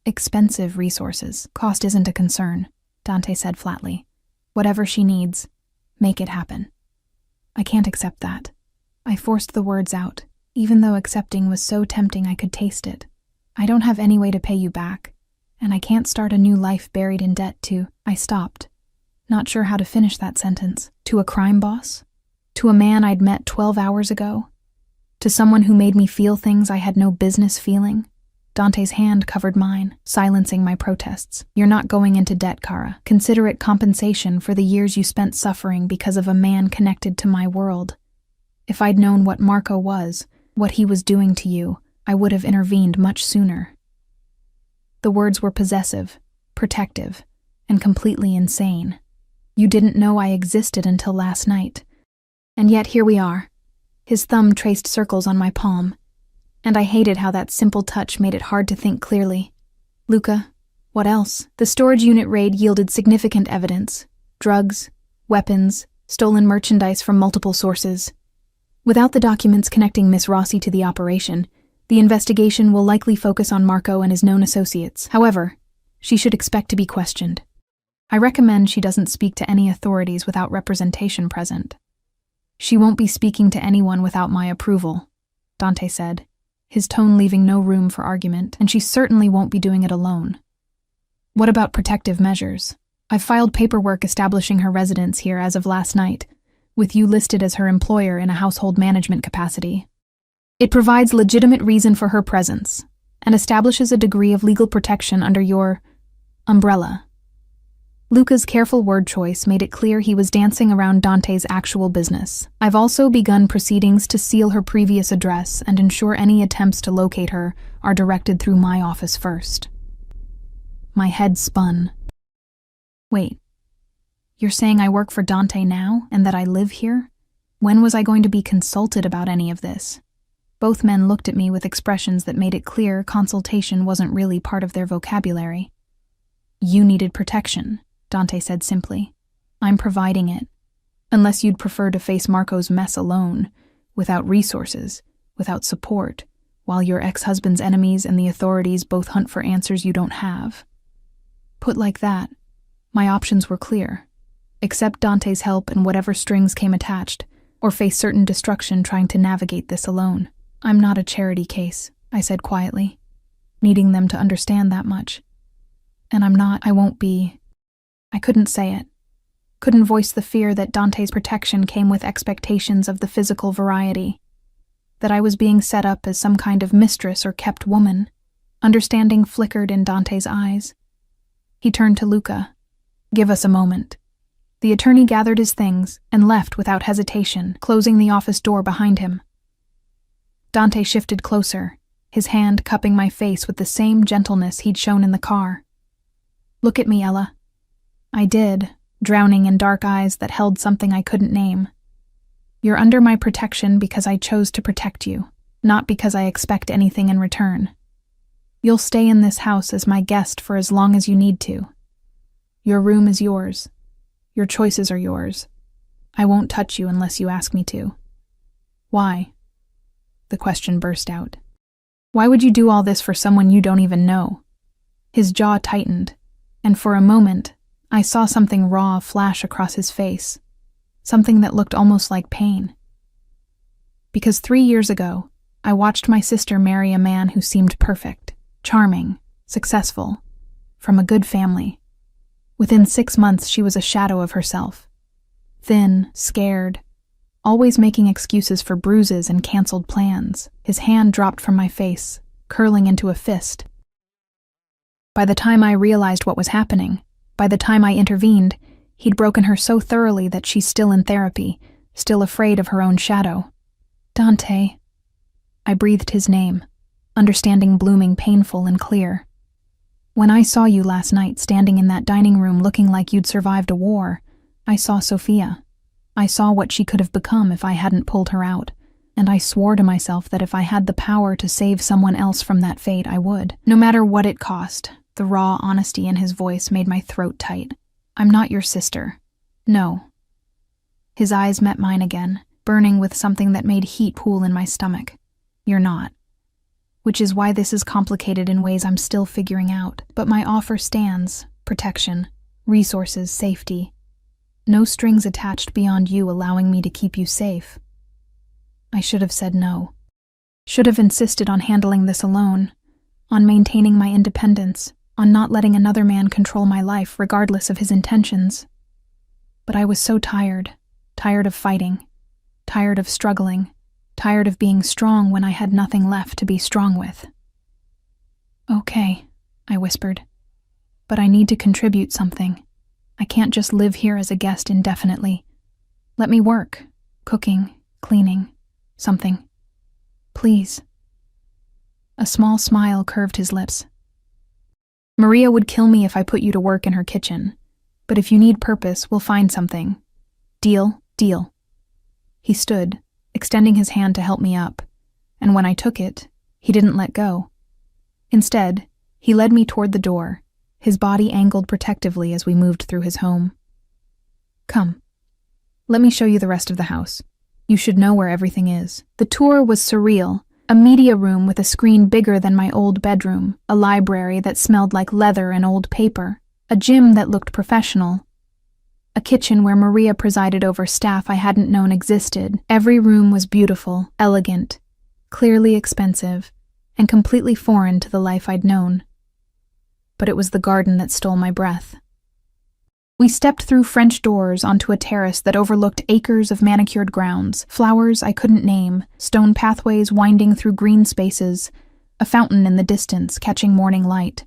"Expensive resources. Cost isn't a concern," Dante said flatly. "Whatever she needs, make it happen." I can't accept that. I forced the words out, even though accepting was so tempting I could taste it. "I don't have any way to pay you back, and I can't start a new life buried in debt to—" I stopped, not sure how to finish that sentence. "To a crime boss? To a man I'd met 12 hours ago? To someone who made me feel things I had no business feeling? Dante's hand covered mine, silencing my protests. You're not going into debt, Kara. Consider it compensation for the years you spent suffering because of a man connected to my world. If I'd known what Marco was, what he was doing to you, I would have intervened much sooner. The words were possessive, protective, and completely insane. You didn't know I existed until last night. And yet here we are. His thumb traced circles on my palm, and I hated how that simple touch made it hard to think clearly. Luca, what else? The storage unit raid yielded significant evidence. Drugs, weapons, stolen merchandise from multiple sources. Without the documents connecting Miss Rossi to the operation, the investigation will likely focus on Marco and his known associates. However, she should expect to be questioned. I recommend she doesn't speak to any authorities without representation present. She won't be speaking to anyone without my approval, Dante said, his tone leaving no room for argument, and she certainly won't be doing it alone. What about protective measures? I've filed paperwork establishing her residence here as of last night, with you listed as her employer in a household management capacity. It provides legitimate reason for her presence, and establishes a degree of legal protection under your umbrella. Luca's careful word choice made it clear he was dancing around Dante's actual business. I've also begun proceedings to seal her previous address and ensure any attempts to locate her are directed through my office first. My head spun. Wait, you're saying I work for Dante now and that I live here? When was I going to be consulted about any of this? Both men looked at me with expressions that made it clear consultation wasn't really part of their vocabulary. You needed protection, Dante said simply. I'm providing it. Unless you'd prefer to face Marco's mess alone, without resources, without support, while your ex-husband's enemies and the authorities both hunt for answers you don't have. Put like that, my options were clear. Accept Dante's help and whatever strings came attached, or face certain destruction trying to navigate this alone. I'm not a charity case, I said quietly, needing them to understand that much. And I won't be. I couldn't say it. Couldn't voice the fear that Dante's protection came with expectations of the physical variety. That I was being set up as some kind of mistress or kept woman. Understanding flickered in Dante's eyes. He turned to Luca. Give us a moment. The attorney gathered his things and left without hesitation, closing the office door behind him. Dante shifted closer, his hand cupping my face with the same gentleness he'd shown in the car. Look at me, Ella. I did, drowning in dark eyes that held something I couldn't name. You're under my protection because I chose to protect you, not because I expect anything in return. You'll stay in this house as my guest for as long as you need to. Your room is yours. Your choices are yours. I won't touch you unless you ask me to. Why? The question burst out. Why would you do all this for someone you don't even know? His jaw tightened, and for a moment, I saw something raw flash across his face, something that looked almost like pain. Because 3 years ago, I watched my sister marry a man who seemed perfect, charming, successful, from a good family. Within 6 months, she was a shadow of herself. Thin, scared, always making excuses for bruises and canceled plans. His hand dropped from my face, curling into a fist. By the time I realized what was happening, by the time I intervened, he'd broken her so thoroughly that she's still in therapy, still afraid of her own shadow. Dante. I breathed his name, understanding blooming painful and clear. When I saw you last night standing in that dining room looking like you'd survived a war, I saw Sophia. I saw what she could have become if I hadn't pulled her out, and I swore to myself that if I had the power to save someone else from that fate, I would. No matter what it cost. The raw honesty in his voice made my throat tight. I'm not your sister. No. His eyes met mine again, burning with something that made heat pool in my stomach. You're not. Which is why this is complicated in ways I'm still figuring out. But my offer stands. Protection, resources, safety. No strings attached beyond you allowing me to keep you safe. I should have said no. Should have insisted on handling this alone, on maintaining my independence, on not letting another man control my life regardless of his intentions. But I was so tired of fighting, tired of struggling, tired of being strong when I had nothing left to be strong with. "Okay," I whispered, "but I need to contribute something. I can't just live here as a guest indefinitely. Let me work, cooking, cleaning, something. Please." A small smile curved his lips. "Maria would kill me if I put you to work in her kitchen, but if you need purpose, we'll find something. Deal, deal." He stood, extending his hand to help me up, and when I took it, he didn't let go. Instead, he led me toward the door, his body angled protectively as we moved through his home. "Come. Let me show you the rest of the house. You should know where everything is." The tour was surreal. A media room with a screen bigger than my old bedroom, a library that smelled like leather and old paper, a gym that looked professional, a kitchen where Maria presided over staff I hadn't known existed. Every room was beautiful, elegant, clearly expensive, and completely foreign to the life I'd known. But it was the garden that stole my breath. We stepped through French doors onto a terrace that overlooked acres of manicured grounds, flowers I couldn't name, stone pathways winding through green spaces, a fountain in the distance catching morning light.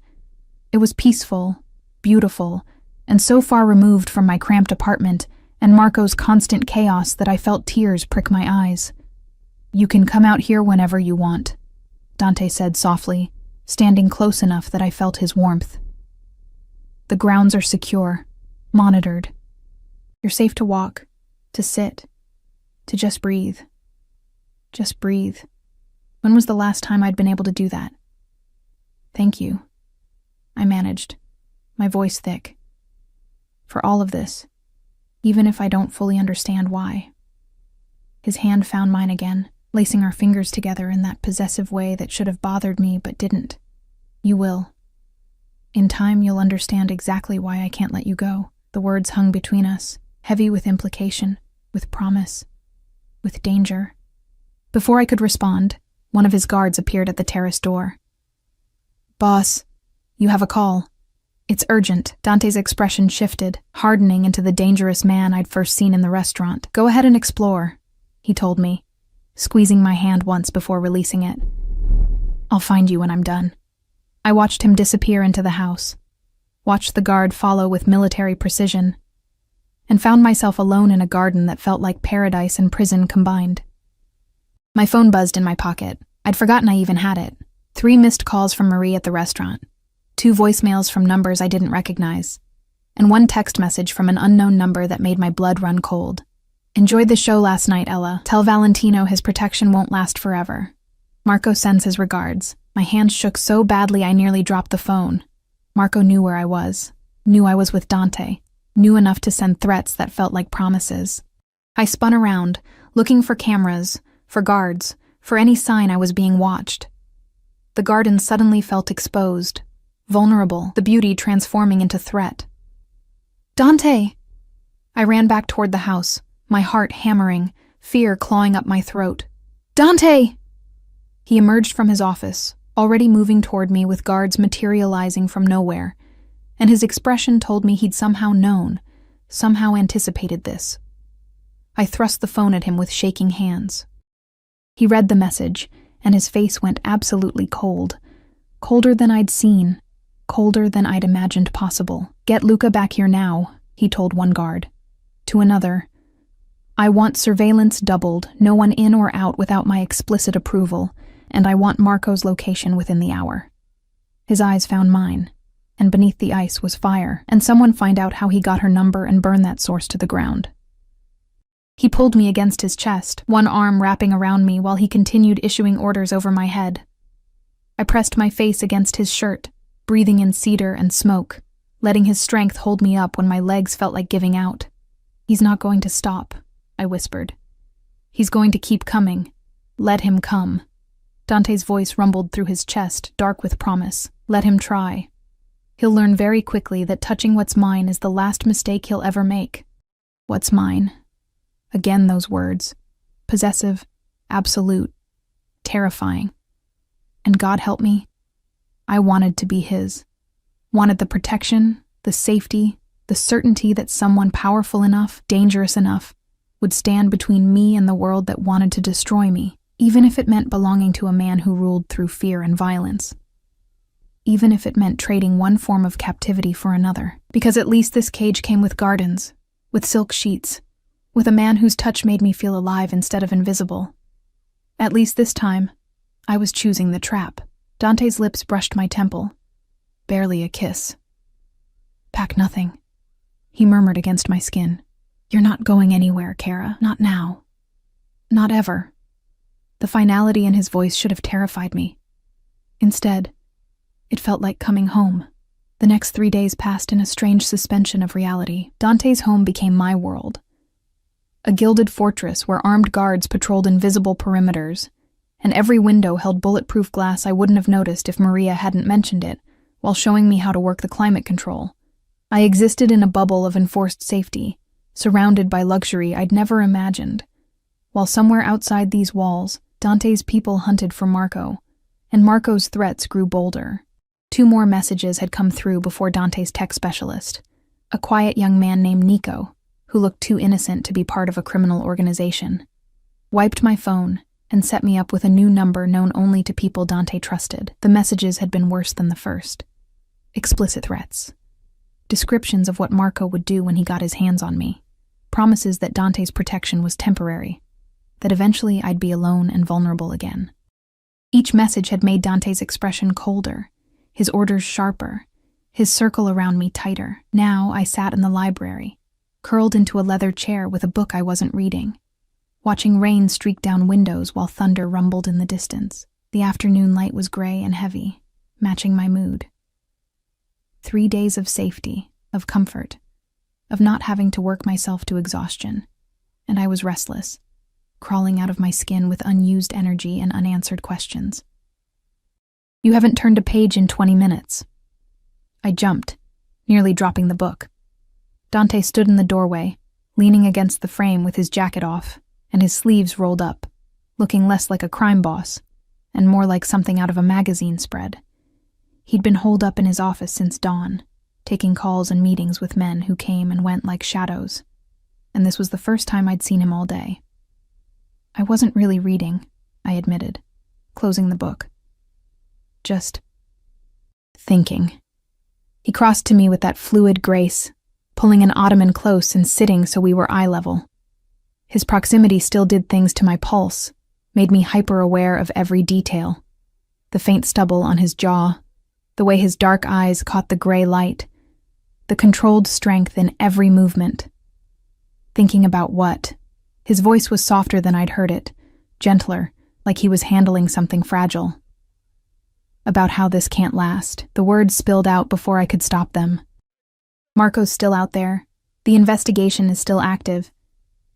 It was peaceful, beautiful, and so far removed from my cramped apartment and Marco's constant chaos that I felt tears prick my eyes. "You can come out here whenever you want," Dante said softly, standing close enough that I felt his warmth. "The grounds are secure, monitored. You're safe to walk, to sit, to just breathe. Just breathe." When was the last time I'd been able to do that? "Thank you," I managed, my voice thick. "For all of this, even if I don't fully understand why." His hand found mine again, lacing our fingers together in that possessive way that should have bothered me but didn't. "You will. In time, you'll understand exactly why I can't let you go." The words hung between us, heavy with implication, with promise, with danger. Before I could respond, one of his guards appeared at the terrace door. "Boss, you have a call. It's urgent." Dante's expression shifted, hardening into the dangerous man I'd first seen in the restaurant. "Go ahead and explore," he told me, squeezing my hand once before releasing it. "I'll find you when I'm done." I watched him disappear into the house, watched the guard follow with military precision, and found myself alone in a garden that felt like paradise and prison combined. My phone buzzed in my pocket. I'd forgotten I even had it. 3 missed calls from Marie at the restaurant, 2 voicemails from numbers I didn't recognize, and 1 text message from an unknown number that made my blood run cold. "Enjoyed the show last night, Ella. Tell Valentino his protection won't last forever. Marco sends his regards." My hand shook so badly I nearly dropped the phone. Marco knew where I was, knew I was with Dante, knew enough to send threats that felt like promises. I spun around, looking for cameras, for guards, for any sign I was being watched. The garden suddenly felt exposed, vulnerable, the beauty transforming into threat. "Dante!" I ran back toward the house, my heart hammering, fear clawing up my throat. "Dante!" He emerged from his office, already moving toward me with guards materializing from nowhere, and his expression told me he'd somehow known, somehow anticipated this. I thrust the phone at him with shaking hands. He read the message, and his face went absolutely cold. Colder than I'd seen, colder than I'd imagined possible. "Get Luca back here now," he told one guard. To another, "I want surveillance doubled, no one in or out without my explicit approval, and I want Marco's location within the hour." His eyes found mine, and beneath the ice was fire, and someone find out how he got her number and burn that source to the ground. He pulled me against his chest, one arm wrapping around me while he continued issuing orders over my head. I pressed my face against his shirt, breathing in cedar and smoke, letting his strength hold me up when my legs felt like giving out. "He's not going to stop," I whispered. "He's going to keep coming. Let him come." Dante's voice rumbled through his chest, dark with promise. "Let him try. He'll learn very quickly that touching what's mine is the last mistake he'll ever make." What's mine? Again those words. Possessive, absolute, terrifying. And God help me, I wanted to be his. Wanted the protection, the safety, the certainty that someone powerful enough, dangerous enough, would stand between me and the world that wanted to destroy me, even if it meant belonging to a man who ruled through fear and violence. Even if it meant trading one form of captivity for another. Because at least this cage came with gardens, with silk sheets, with a man whose touch made me feel alive instead of invisible. At least this time, I was choosing the trap. Dante's lips brushed my temple. Barely a kiss. "Pack nothing," he murmured against my skin. "You're not going anywhere, Kara. Not now. Not ever." The finality in his voice should have terrified me. Instead, it felt like coming home. The next 3 days passed in a strange suspension of reality. Dante's home became my world. A gilded fortress where armed guards patrolled invisible perimeters, and every window held bulletproof glass I wouldn't have noticed if Maria hadn't mentioned it, while showing me how to work the climate control. I existed in a bubble of enforced safety, surrounded by luxury I'd never imagined. While somewhere outside these walls, Dante's people hunted for Marco, and Marco's threats grew bolder. 2 more messages had come through before Dante's tech specialist, a quiet young man named Nico, who looked too innocent to be part of a criminal organization, wiped my phone and set me up with a new number known only to people Dante trusted. The messages had been worse than the first. Explicit threats. Descriptions of what Marco would do when he got his hands on me. Promises that Dante's protection was temporary, that eventually I'd be alone and vulnerable again. Each message had made Dante's expression colder, his orders sharper, his circle around me tighter. Now I sat in the library, curled into a leather chair with a book I wasn't reading, watching rain streak down windows while thunder rumbled in the distance. The afternoon light was gray and heavy, matching my mood. 3 days of safety, of comfort, of not having to work myself to exhaustion, and I was restless, crawling out of my skin with unused energy and unanswered questions. "You haven't turned a page in 20 minutes. I jumped, nearly dropping the book. Dante stood in the doorway, leaning against the frame with his jacket off and his sleeves rolled up, looking less like a crime boss and more like something out of a magazine spread. He'd been holed up in his office since dawn, taking calls and meetings with men who came and went like shadows, and this was the first time I'd seen him all day. I wasn't really reading, I admitted, closing the book. Just thinking. He crossed to me with that fluid grace, pulling an ottoman close and sitting so we were eye level. His proximity still did things to my pulse, made me hyper-aware of every detail. The faint stubble on his jaw, the way his dark eyes caught the gray light, the controlled strength in every movement. Thinking about what? His voice was softer than I'd heard it, gentler, like he was handling something fragile. About how this can't last. The words spilled out before I could stop them. Marco's still out there. The investigation is still active.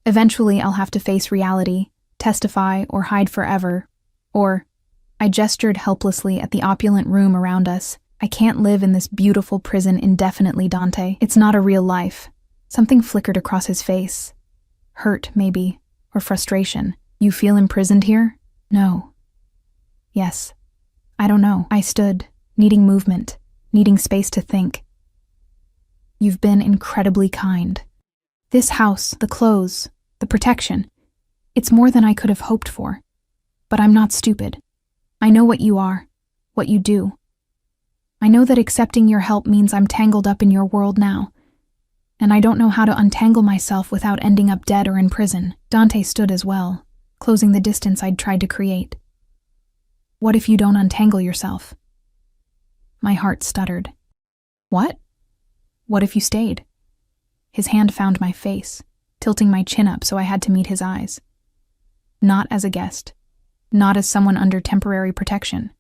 Eventually I'll have to face reality, testify, or hide forever. Or, I gestured helplessly at the opulent room around us. I can't live in this beautiful prison indefinitely, Dante. It's not a real life. Something flickered across his face. Hurt, maybe, or frustration. You feel imprisoned here? No. Yes. I don't know. I stood, needing movement, needing space to think. You've been incredibly kind. This house, the clothes, the protection, it's more than I could have hoped for. But I'm not stupid. I know what you are, what you do. I know that accepting your help means I'm tangled up in your world now, and I don't know how to untangle myself without ending up dead or in prison. Dante stood as well, closing the distance I'd tried to create. What if you don't untangle yourself? My heart stuttered. What? What if you stayed? His hand found my face, tilting my chin up so I had to meet his eyes. Not as a guest, not as someone under temporary protection,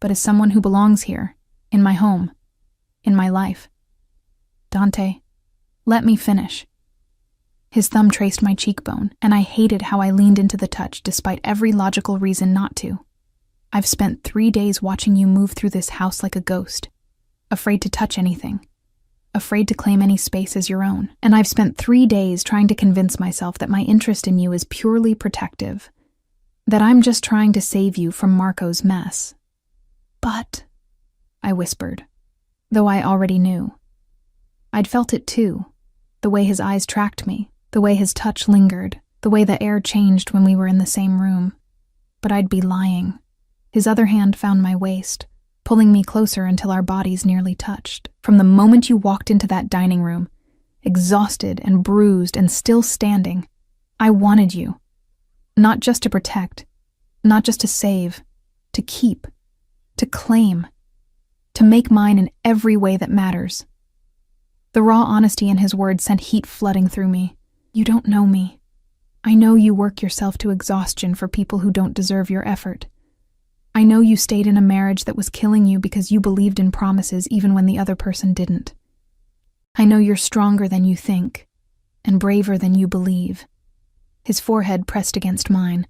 but as someone who belongs here, in my home, in my life. Dante, let me finish. His thumb traced my cheekbone, and I hated how I leaned into the touch despite every logical reason not to. I've spent 3 days watching you move through this house like a ghost, afraid to touch anything, afraid to claim any space as your own. And I've spent 3 days trying to convince myself that my interest in you is purely protective, that I'm just trying to save you from Marco's mess. But, I whispered, though I already knew. I'd felt it too, the way his eyes tracked me, The way his touch lingered, the way the air changed when we were in the same room. But I'd be lying. His other hand found my waist, pulling me closer until our bodies nearly touched. From the moment you walked into that dining room, exhausted and bruised and still standing, I wanted you. Not just to protect, not just to save, to keep, to claim, to make mine in every way that matters. The raw honesty in his words sent heat flooding through me. You don't know me. I know you work yourself to exhaustion for people who don't deserve your effort. I know you stayed in a marriage that was killing you because you believed in promises even when the other person didn't. I know you're stronger than you think, and braver than you believe. His forehead pressed against mine,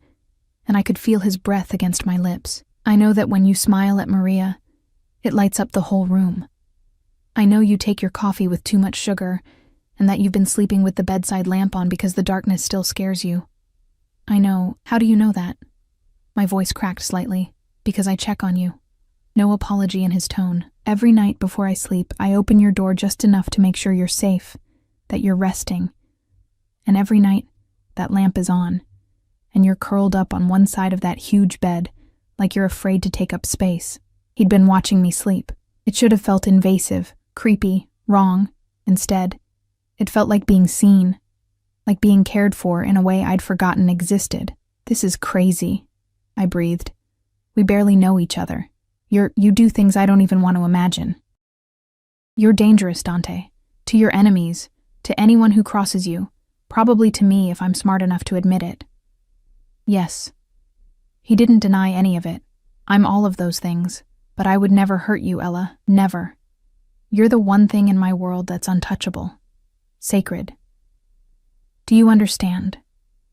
and I could feel his breath against my lips. I know that when you smile at Maria, it lights up the whole room. I know you take your coffee with too much sugar, and that you've been sleeping with the bedside lamp on because the darkness still scares you. I know. How do you know that? My voice cracked slightly, because I check on you. No apology in his tone. Every night before I sleep, I open your door just enough to make sure you're safe, that you're resting. And every night, that lamp is on, and you're curled up on one side of that huge bed, like you're afraid to take up space. He'd been watching me sleep. It should have felt invasive, creepy, wrong. Instead, it felt like being seen, like being cared for in a way I'd forgotten existed. This is crazy, I breathed. We barely know each other. You do things I don't even want to imagine. You're dangerous, Dante. To your enemies, to anyone who crosses you, probably to me if I'm smart enough to admit it. Yes. He didn't deny any of it. I'm all of those things, but I would never hurt you, Ella. Never. You're the one thing in my world that's untouchable. Sacred. Do you understand?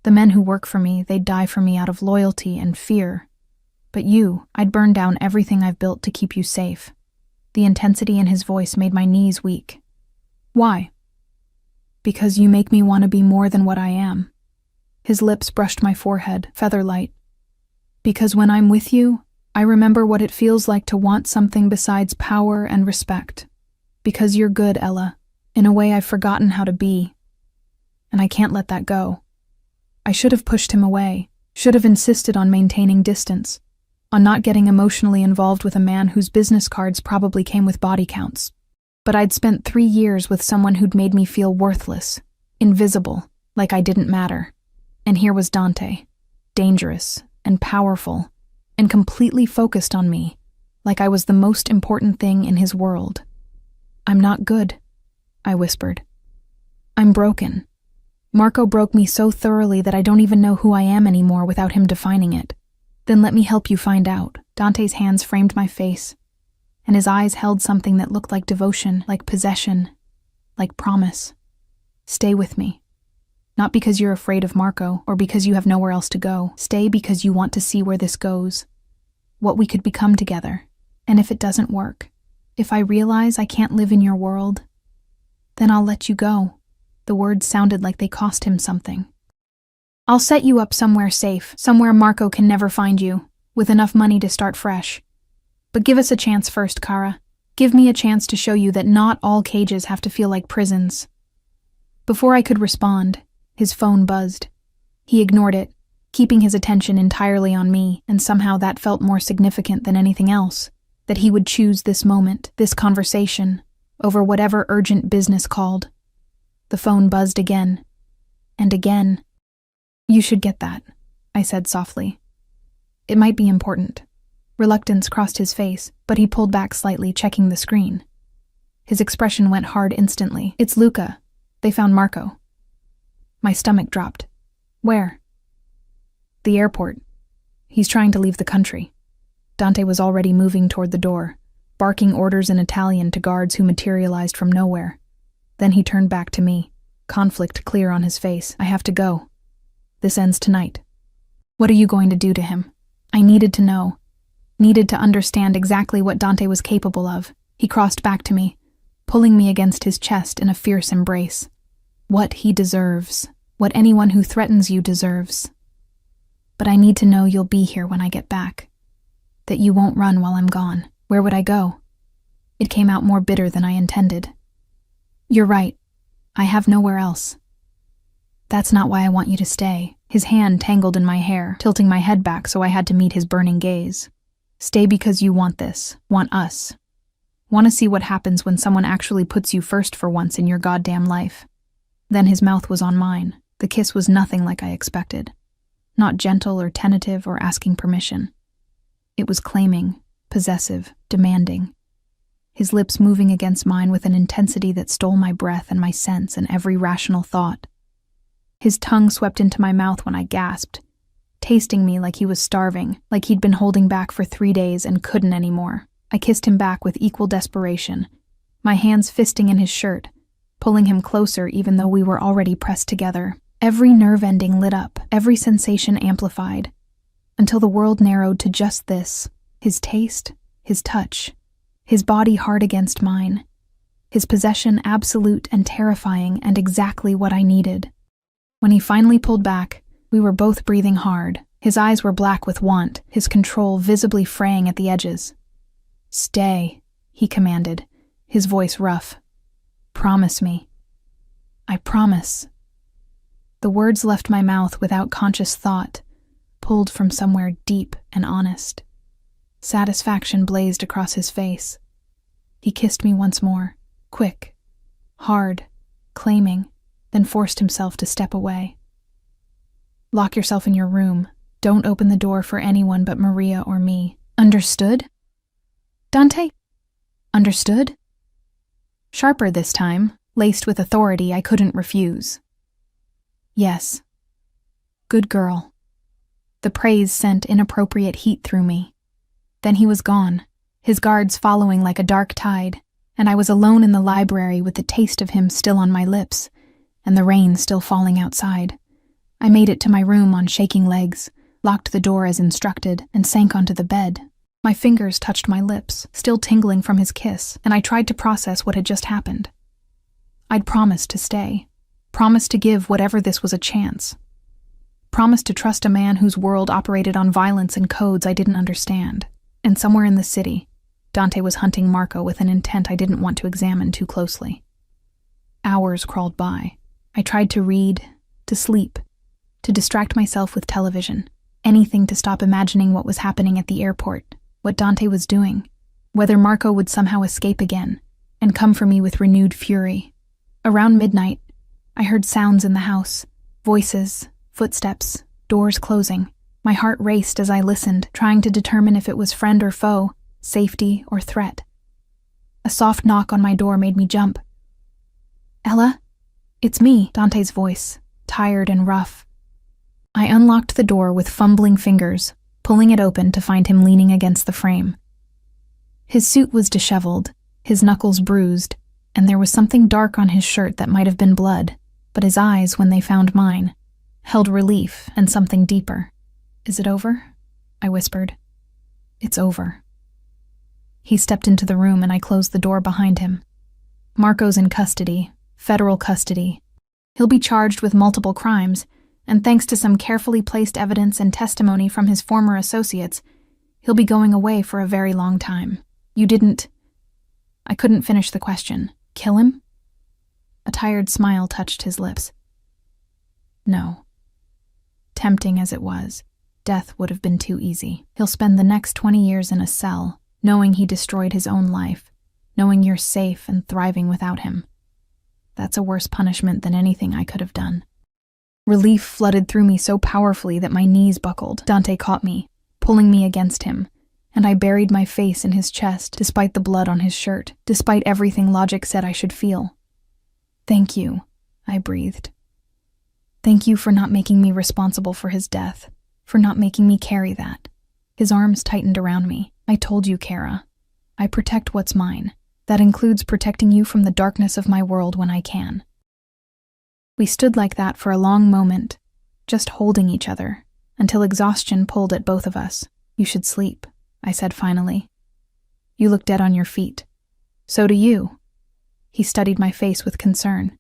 The men who work for me, they'd die for me out of loyalty and fear. But you, I'd burn down everything I've built to keep you safe. The intensity in his voice made my knees weak. Why? Because you make me want to be more than what I am. His lips brushed my forehead, feather-light. Because when I'm with you, I remember what it feels like to want something besides power and respect. Because you're good, Ella, in a way I've forgotten how to be. And I can't let that go. I should have pushed him away, should have insisted on maintaining distance, on not getting emotionally involved with a man whose business cards probably came with body counts. But I'd spent 3 years with someone who'd made me feel worthless, invisible, like I didn't matter. And here was Dante, dangerous and powerful, and completely focused on me, like I was the most important thing in his world. I'm not good, I whispered. I'm broken. Marco broke me so thoroughly that I don't even know who I am anymore without him defining it. Then let me help you find out. Dante's hands framed my face, and his eyes held something that looked like devotion, like possession, like promise. Stay with me. Not because you're afraid of Marco, or because you have nowhere else to go. Stay because you want to see where this goes, what we could become together. And if it doesn't work, if I realize I can't live in your world, then I'll let you go. The words sounded like they cost him something. I'll set you up somewhere safe, somewhere Marco can never find you, with enough money to start fresh. But give us a chance first, Kara. Give me a chance to show you that not all cages have to feel like prisons. Before I could respond, his phone buzzed. He ignored it, keeping his attention entirely on me, and somehow that felt more significant than anything else, that he would choose this moment, this conversation, over whatever urgent business called. The phone buzzed again, and again. You should get that, I said softly. It might be important. Reluctance crossed his face, but he pulled back slightly, checking the screen. His expression went hard instantly. It's Luca. They found Marco. My stomach dropped. Where? The airport. He's trying to leave the country. Dante was already moving toward the door, barking orders in Italian to guards who materialized from nowhere. Then he turned back to me, conflict clear on his face. I have to go. This ends tonight. What are you going to do to him? I needed to know. Needed to understand exactly what Dante was capable of. He crossed back to me, pulling me against his chest in a fierce embrace. What he deserves. What anyone who threatens you deserves. But I need to know you'll be here when I get back. That you won't run while I'm gone. Where would I go? It came out more bitter than I intended. You're right. I have nowhere else. That's not why I want you to stay. His hand tangled in my hair, tilting my head back so I had to meet his burning gaze. Stay because you want this, want us. Want to see what happens when someone actually puts you first for once in your goddamn life. Then his mouth was on mine. The kiss was nothing like I expected. Not gentle or tentative or asking permission. It was claiming, possessive, demanding. His lips moving against mine with an intensity that stole my breath and my sense and every rational thought. His tongue swept into my mouth when I gasped, tasting me like he was starving, like he'd been holding back for 3 days and couldn't anymore. I kissed him back with equal desperation, my hands fisting in his shirt, pulling him closer even though we were already pressed together. Every nerve ending lit up, every sensation amplified, until the world narrowed to just this: his taste, his touch, his body hard against mine, his possession absolute and terrifying and exactly what I needed. When he finally pulled back, we were both breathing hard. His eyes were black with want, his control visibly fraying at the edges. "Stay," he commanded, his voice rough. "Promise me." "I promise." The words left my mouth without conscious thought, pulled from somewhere deep and honest. Satisfaction blazed across his face. He kissed me once more, quick, hard, claiming, then forced himself to step away. "Lock yourself in your room. Don't open the door for anyone but Maria or me. Understood?" "Dante? Understood?" Sharper this time, laced with authority I couldn't refuse. "Yes." "Good girl." The praise sent inappropriate heat through me. Then he was gone, his guards following like a dark tide, and I was alone in the library with the taste of him still on my lips, and the rain still falling outside. I made it to my room on shaking legs, locked the door as instructed, and sank onto the bed. My fingers touched my lips, still tingling from his kiss, and I tried to process what had just happened. I'd promised to stay, promised to give whatever this was a chance, promised to trust a man whose world operated on violence and codes I didn't understand. And somewhere in the city, Dante was hunting Marco with an intent I didn't want to examine too closely. Hours crawled by. I tried to read, to sleep, to distract myself with television, anything to stop imagining what was happening at the airport, what Dante was doing, whether Marco would somehow escape again and come for me with renewed fury. Around midnight, I heard sounds in the house, voices, footsteps, doors closing. My heart raced as I listened, trying to determine if it was friend or foe, safety or threat. A soft knock on my door made me jump. "Ella?" "It's me," Dante's voice, tired and rough. I unlocked the door with fumbling fingers, pulling it open to find him leaning against the frame. His suit was disheveled, his knuckles bruised, and there was something dark on his shirt that might have been blood, but his eyes, when they found mine, held relief and something deeper. "Is it over?" I whispered. "It's over." He stepped into the room and I closed the door behind him. "Marco's in custody, federal custody. He'll be charged with multiple crimes, and thanks to some carefully placed evidence and testimony from his former associates, he'll be going away for a very long time. You didn't—" I couldn't finish the question. "Kill him?" A tired smile touched his lips. "No." Tempting as it was, death would have been too easy. He'll spend the next 20 years in a cell, knowing he destroyed his own life, knowing you're safe and thriving without him. That's a worse punishment than anything I could have done. Relief flooded through me so powerfully that my knees buckled. Dante caught me, pulling me against him, and I buried my face in his chest despite the blood on his shirt, despite everything logic said I should feel. "Thank you," I breathed. "Thank you for not making me responsible for his death, for not making me carry that." His arms tightened around me. "I told you, Kara. I protect what's mine. That includes protecting you from the darkness of my world when I can." We stood like that for a long moment, just holding each other, until exhaustion pulled at both of us. "You should sleep," I said finally. "You look dead on your feet. So do you." He studied my face with concern.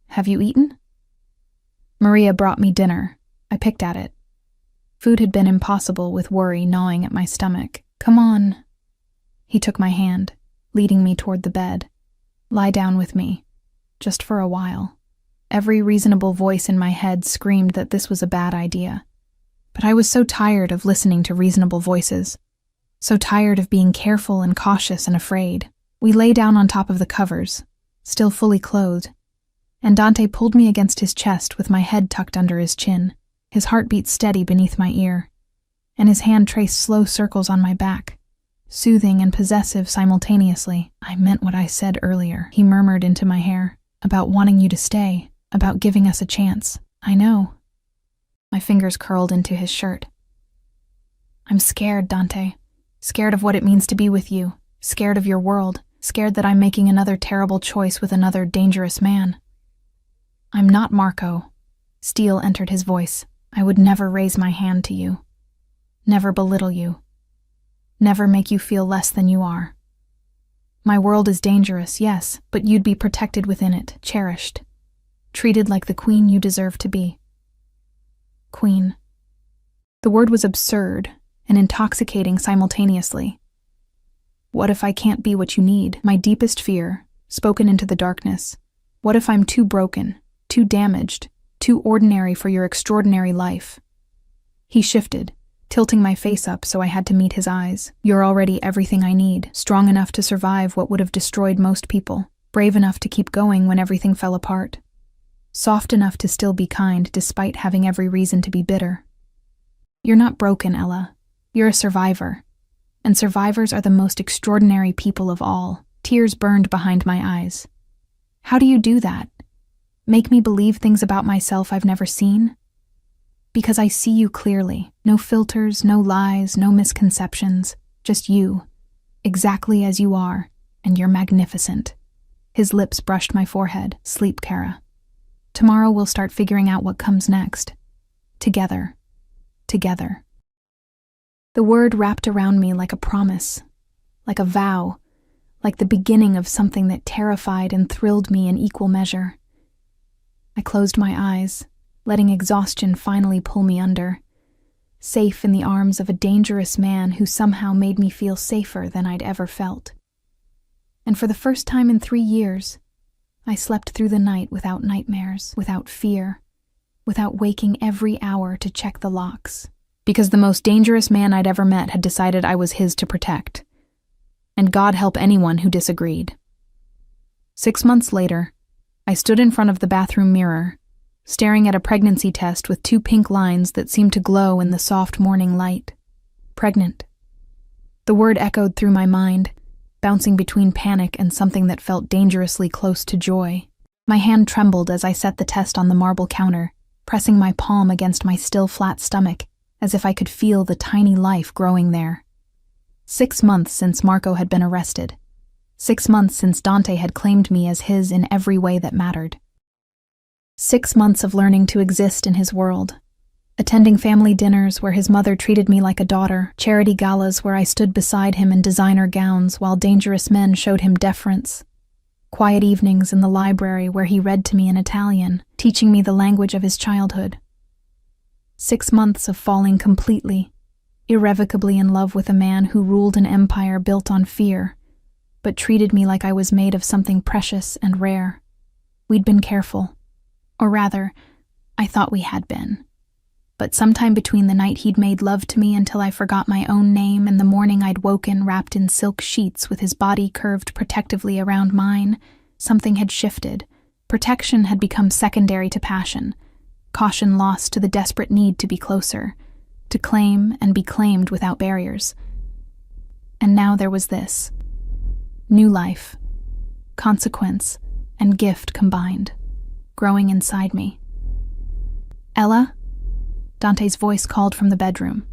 "Have you eaten?" Maria brought me dinner. I picked at it. Food had been impossible with worry gnawing at my stomach. "Come on." He took my hand, leading me toward the bed. "Lie down with me, just for a while." Every reasonable voice in my head screamed that this was a bad idea. But I was so tired of listening to reasonable voices, so tired of being careful and cautious and afraid. We lay down on top of the covers, still fully clothed, and Dante pulled me against his chest with my head tucked under his chin, his heartbeat steady beneath my ear, and his hand traced slow circles on my back, soothing and possessive simultaneously. "I meant what I said earlier," he murmured into my hair, "about wanting you to stay, about giving us a chance. I know." My fingers curled into his shirt. "I'm scared, Dante. Scared of what it means to be with you. Scared of your world. Scared that I'm making another terrible choice with another dangerous man." "I'm not Marco." Steel entered his voice. "I would never raise my hand to you. Never belittle you. Never make you feel less than you are. My world is dangerous, yes, but you'd be protected within it, cherished. Treated like the queen you deserve to be." Queen. The word was absurd and intoxicating simultaneously. What if I can't be what you need? My deepest fear, spoken into the darkness. What if I'm too broken, too damaged, too ordinary for your extraordinary life? He shifted, tilting my face up so I had to meet his eyes. "You're already everything I need, strong enough to survive what would have destroyed most people, brave enough to keep going when everything fell apart. Soft enough to still be kind despite having every reason to be bitter. You're not broken, Ella. You're a survivor. And survivors are the most extraordinary people of all." Tears burned behind my eyes. "How do you do that? Make me believe things about myself I've never seen? Because I see you clearly. No filters, no lies, no misconceptions. Just you. Exactly as you are. And you're magnificent." His lips brushed my forehead. "Sleep, Kara. Tomorrow we'll start figuring out what comes next. Together. Together." The word wrapped around me like a promise, like a vow, like the beginning of something that terrified and thrilled me in equal measure. I closed my eyes, letting exhaustion finally pull me under, safe in the arms of a dangerous man who somehow made me feel safer than I'd ever felt. And for the first time in 3 years, I slept through the night without nightmares, without fear, without waking every hour to check the locks. Because the most dangerous man I'd ever met had decided I was his to protect. And God help anyone who disagreed. 6 months later, I stood in front of the bathroom mirror, staring at a pregnancy test with 2 pink lines that seemed to glow in the soft morning light. Pregnant. The word echoed through my mind, bouncing between panic and something that felt dangerously close to joy. My hand trembled as I set the test on the marble counter, pressing my palm against my still flat stomach, as if I could feel the tiny life growing there. 6 months since Marco had been arrested. 6 months since Dante had claimed me as his in every way that mattered. 6 months of learning to exist in his world. Attending family dinners where his mother treated me like a daughter, charity galas where I stood beside him in designer gowns while dangerous men showed him deference. Quiet evenings in the library where he read to me in Italian, teaching me the language of his childhood. 6 months of falling completely, irrevocably in love with a man who ruled an empire built on fear, but treated me like I was made of something precious and rare. We'd been careful. Or rather, I thought we had been. But sometime between the night he'd made love to me until I forgot my own name and the morning I'd woken wrapped in silk sheets with his body curved protectively around mine, something had shifted. Protection had become secondary to passion. Caution lost to the desperate need to be closer, to claim and be claimed without barriers. And now there was this. New life, consequence, and gift combined, growing inside me. "Ella?" Dante's voice called from the bedroom.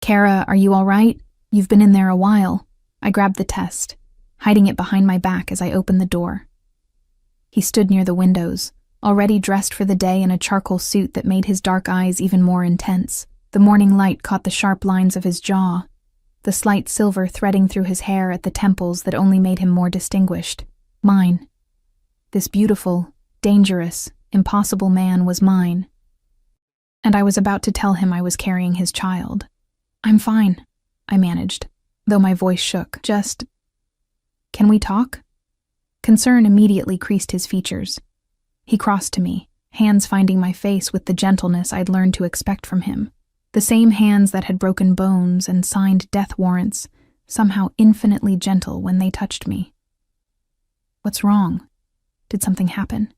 "Kara, are you all right? You've been in there a while." I grabbed the test, hiding it behind my back as I opened the door. He stood near the windows, already dressed for the day in a charcoal suit that made his dark eyes even more intense. The morning light caught the sharp lines of his jaw, the slight silver threading through his hair at the temples that only made him more distinguished. Mine. This beautiful, dangerous, impossible man was mine. And I was about to tell him I was carrying his child. "I'm fine," I managed, though my voice shook. "Just... can we talk?" Concern immediately creased his features. He crossed to me, hands finding my face with the gentleness I'd learned to expect from him. The same hands that had broken bones and signed death warrants, somehow infinitely gentle when they touched me. What's wrong? Did something happen?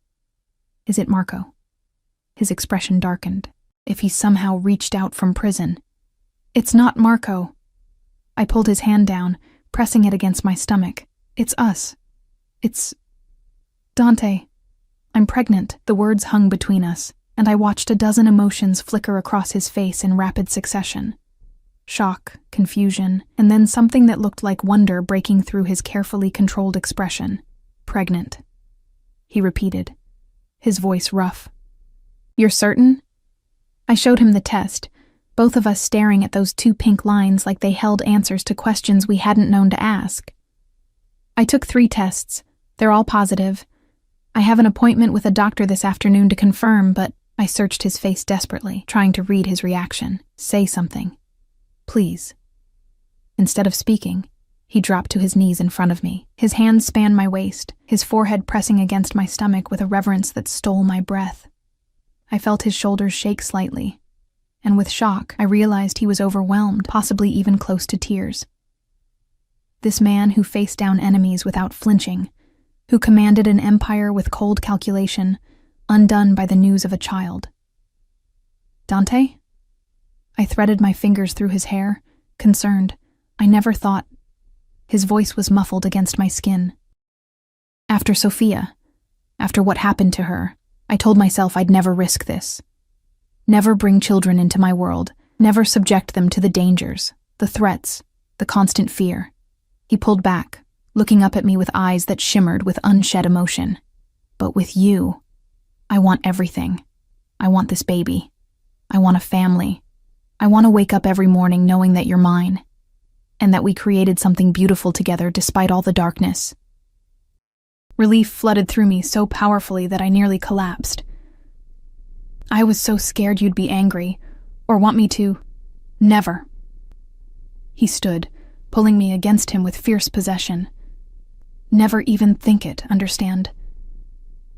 Is it Marco? His expression darkened. If he somehow reached out from prison. It's not Marco. I pulled his hand down, pressing it against my stomach. It's us. It's Dante. I'm pregnant. The words hung between us, and I watched a dozen emotions flicker across his face in rapid succession. Shock, confusion, and then something that looked like wonder breaking through his carefully controlled expression. Pregnant. He repeated, his voice rough. You're certain? I showed him the test, both of us staring at those 2 pink lines like they held answers to questions we hadn't known to ask. I took 3 tests. They're all positive. I have an appointment with a doctor this afternoon to confirm, but I searched his face desperately, trying to read his reaction. Say something. Please. Instead of speaking, he dropped to his knees in front of me. His hands spanned my waist, his forehead pressing against my stomach with a reverence that stole my breath. I felt his shoulders shake slightly, and with shock, I realized he was overwhelmed, possibly even close to tears. This man who faced down enemies without flinching, who commanded an empire with cold calculation, undone by the news of a child. Dante? I threaded my fingers through his hair, concerned. I never thought. His voice was muffled against my skin. After Sophia, after what happened to her, I told myself I'd never risk this. Never bring children into my world, never subject them to the dangers, the threats, the constant fear. He pulled back, looking up at me with eyes that shimmered with unshed emotion. But with you, I want everything. I want this baby. I want a family. I want to wake up every morning knowing that you're mine, and that we created something beautiful together despite all the darkness. Relief flooded through me so powerfully that I nearly collapsed. I was so scared you'd be angry, or want me to. Never. He stood, pulling me against him with fierce possession. Never even think it, understand?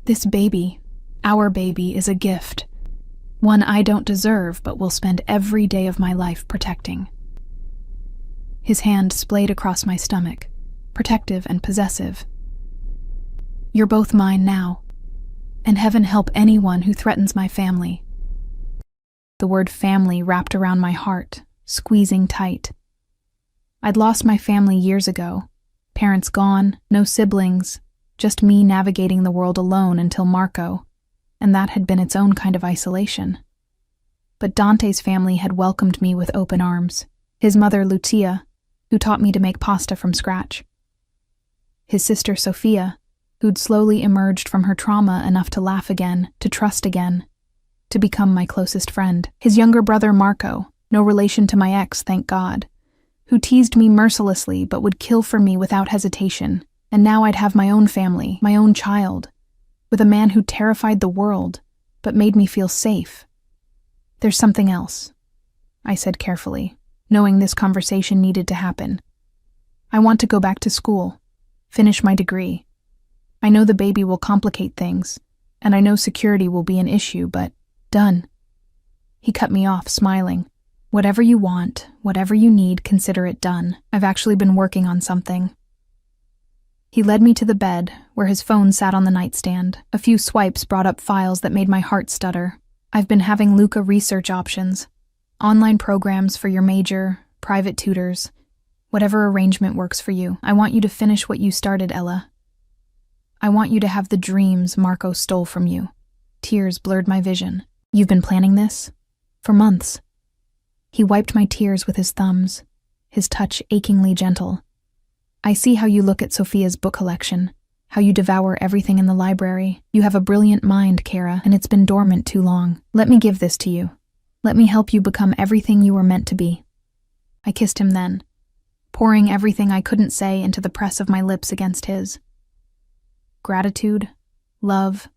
This baby, our baby, is a gift. One I don't deserve, but will spend every day of my life protecting. His hand splayed across my stomach, protective and possessive. You're both mine now, and heaven help anyone who threatens my family. The word family wrapped around my heart, squeezing tight. I'd lost my family years ago. Parents gone, no siblings, just me navigating the world alone until Marco, and that had been its own kind of isolation. But Dante's family had welcomed me with open arms. His mother, Lucia, who taught me to make pasta from scratch. His sister, Sophia, who'd slowly emerged from her trauma enough to laugh again, to trust again, to become my closest friend. His younger brother, Marco, no relation to my ex, thank God, who teased me mercilessly but would kill for me without hesitation, and now I'd have my own family, my own child, with a man who terrified the world, but made me feel safe. There's something else, I said carefully, knowing this conversation needed to happen. I want to go back to school, finish my degree. I know the baby will complicate things, and I know security will be an issue, but done. He cut me off, smiling. Whatever you want, whatever you need, consider it done. I've actually been working on something. He led me to the bed, where his phone sat on the nightstand. A few swipes brought up files that made my heart stutter. I've been having Luca research options. Online programs for your major, private tutors. Whatever arrangement works for you. I want you to finish what you started, Ella. I want you to have the dreams Marco stole from you. Tears blurred my vision. You've been planning this? For months. He wiped my tears with his thumbs, his touch achingly gentle. I see how you look at Sophia's book collection, how you devour everything in the library. You have a brilliant mind, Kara, and it's been dormant too long. Let me give this to you. Let me help you become everything you were meant to be. I kissed him then, pouring everything I couldn't say into the press of my lips against his. Gratitude, love,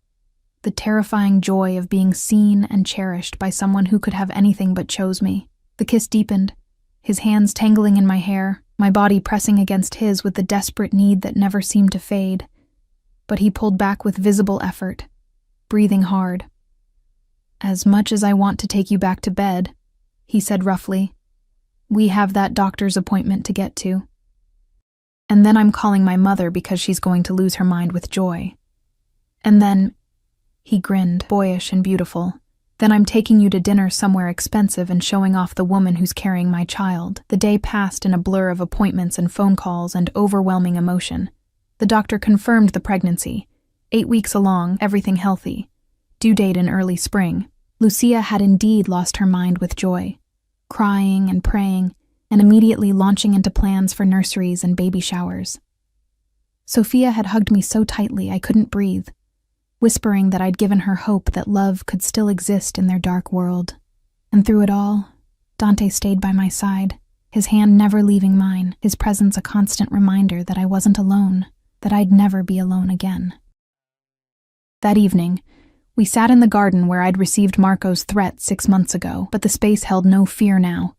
the terrifying joy of being seen and cherished by someone who could have anything but chose me. The kiss deepened, his hands tangling in my hair, my body pressing against his with the desperate need that never seemed to fade. But he pulled back with visible effort, breathing hard. "As much as I want to take you back to bed," he said roughly, "we have that doctor's appointment to get to. And then I'm calling my mother because she's going to lose her mind with joy. And then," he grinned, boyish and beautiful, "then I'm taking you to dinner somewhere expensive and showing off the woman who's carrying my child." The day passed in a blur of appointments and phone calls and overwhelming emotion. The doctor confirmed the pregnancy. 8 weeks along, everything healthy. Due date in early spring. Lucia had indeed lost her mind with joy, crying and praying, and immediately launching into plans for nurseries and baby showers. Sophia had hugged me so tightly I couldn't breathe, whispering that I'd given her hope that love could still exist in their dark world. And through it all, Dante stayed by my side, his hand never leaving mine, his presence a constant reminder that I wasn't alone, that I'd never be alone again. That evening, we sat in the garden where I'd received Marco's threat 6 months ago, but the space held no fear now,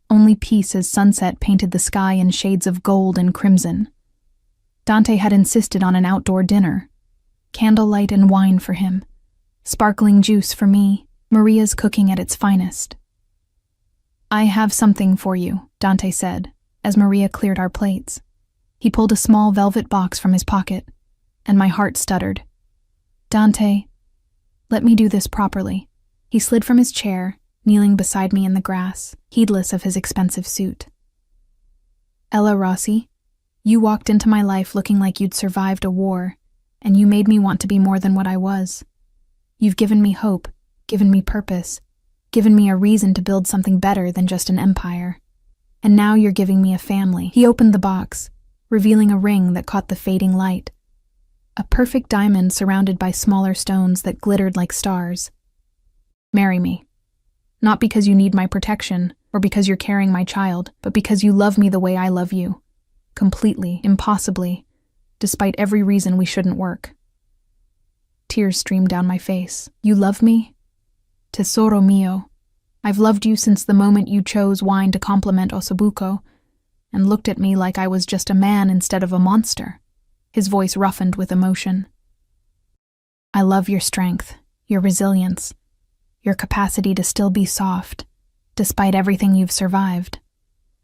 only peace as sunset painted the sky in shades of gold and crimson. Dante had insisted on an outdoor dinner, candlelight and wine for him, sparkling juice for me, Maria's cooking at its finest. "I have something for you," Dante said, as Maria cleared our plates. He pulled a small velvet box from his pocket, and my heart stuttered. "Dante, let me do this properly." He slid from his chair, kneeling beside me in the grass, heedless of his expensive suit. "Ella Rossi, you walked into my life looking like you'd survived a war, and you made me want to be more than what I was. You've given me hope, given me purpose, given me a reason to build something better than just an empire. And now you're giving me a family." He opened the box, revealing a ring that caught the fading light. A perfect diamond surrounded by smaller stones that glittered like stars. "Marry me. Not because you need my protection, or because you're carrying my child, but because you love me the way I love you. Completely, impossibly, despite every reason we shouldn't work." Tears streamed down my face. "You love me? Tesoro mio. I've loved you since the moment you chose wine to compliment Ossobuco, and looked at me like I was just a man instead of a monster." His voice roughened with emotion. "I love your strength, your resilience, your capacity to still be soft, despite everything you've survived.